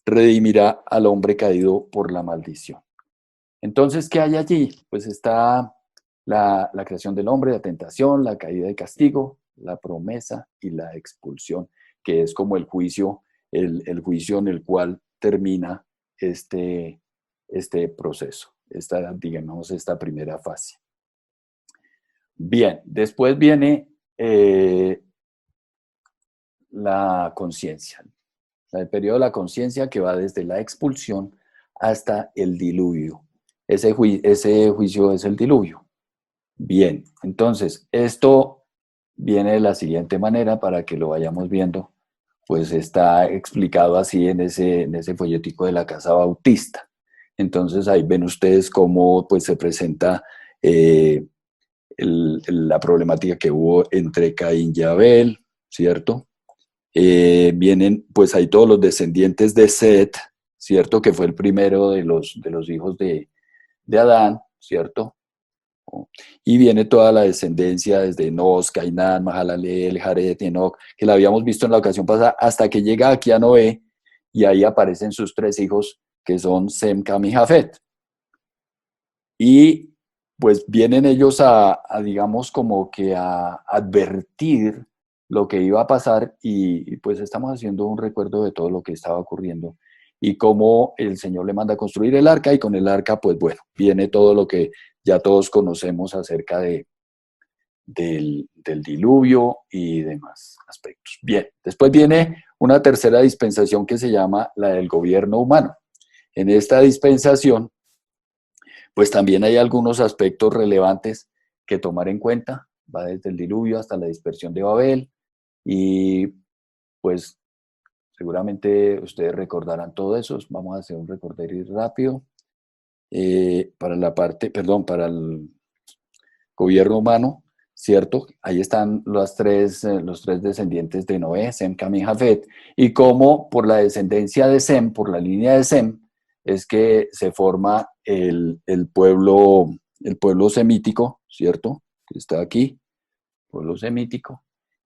redimirá al hombre caído por la maldición. Entonces, ¿qué hay allí? Pues está la creación del hombre, la tentación, la caída de castigo, la promesa y la expulsión, que es como el juicio en el cual termina este proceso, digamos, esta primera fase. Bien, después viene la conciencia, el periodo de la conciencia, que va desde la expulsión hasta el diluvio. Ese juicio es el diluvio. Bien, entonces, esto viene de la siguiente manera para que lo vayamos viendo. Pues está explicado así en ese folletico de la Casa Bautista. Entonces, ahí ven ustedes cómo pues, se presenta la problemática que hubo entre Caín y Abel, ¿cierto? Vienen pues ahí todos los descendientes de Set, ¿cierto? Que fue el primero de los hijos de Adán, ¿cierto? Y viene toda la descendencia desde Enos, Cainán, Mahalaleel, Jared, Enoc, que la habíamos visto en la ocasión pasada, hasta que llega aquí a Noé, y ahí aparecen sus 3 hijos, que son Sem, Cam y Jafet. Y pues vienen ellos digamos, como que a advertir lo que iba a pasar, y pues estamos haciendo un recuerdo de todo lo que estaba ocurriendo y cómo el Señor le manda a construir el arca, y con el arca, pues bueno, viene todo lo que ya todos conocemos acerca del diluvio y demás aspectos. Bien, después viene una tercera dispensación que se llama la del gobierno humano. En esta dispensación, pues también hay algunos aspectos relevantes que tomar en cuenta. Va desde el diluvio hasta la dispersión de Babel, y pues seguramente ustedes recordarán todo eso. Vamos a hacer un recorderis rápido. Para el gobierno humano, ¿cierto? Ahí están los tres descendientes de Noé, Sem, Cam y Jafet, y cómo por la descendencia de Sem, por la línea de Sem, es que se forma el pueblo semítico, ¿cierto? Que está aquí, pueblo semítico.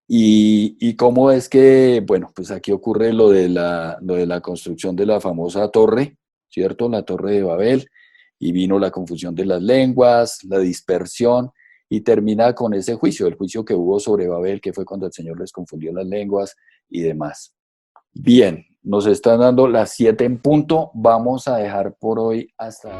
Y cómo es que, bueno, pues aquí ocurre lo de la construcción de la famosa torre, ¿cierto? La torre de Babel, y vino la confusión de las lenguas, la dispersión, y termina con ese juicio, el juicio que hubo sobre Babel, que fue cuando el Señor les confundió las lenguas y demás. Bien, nos están dando las 7 en punto. Vamos a dejar por hoy hasta...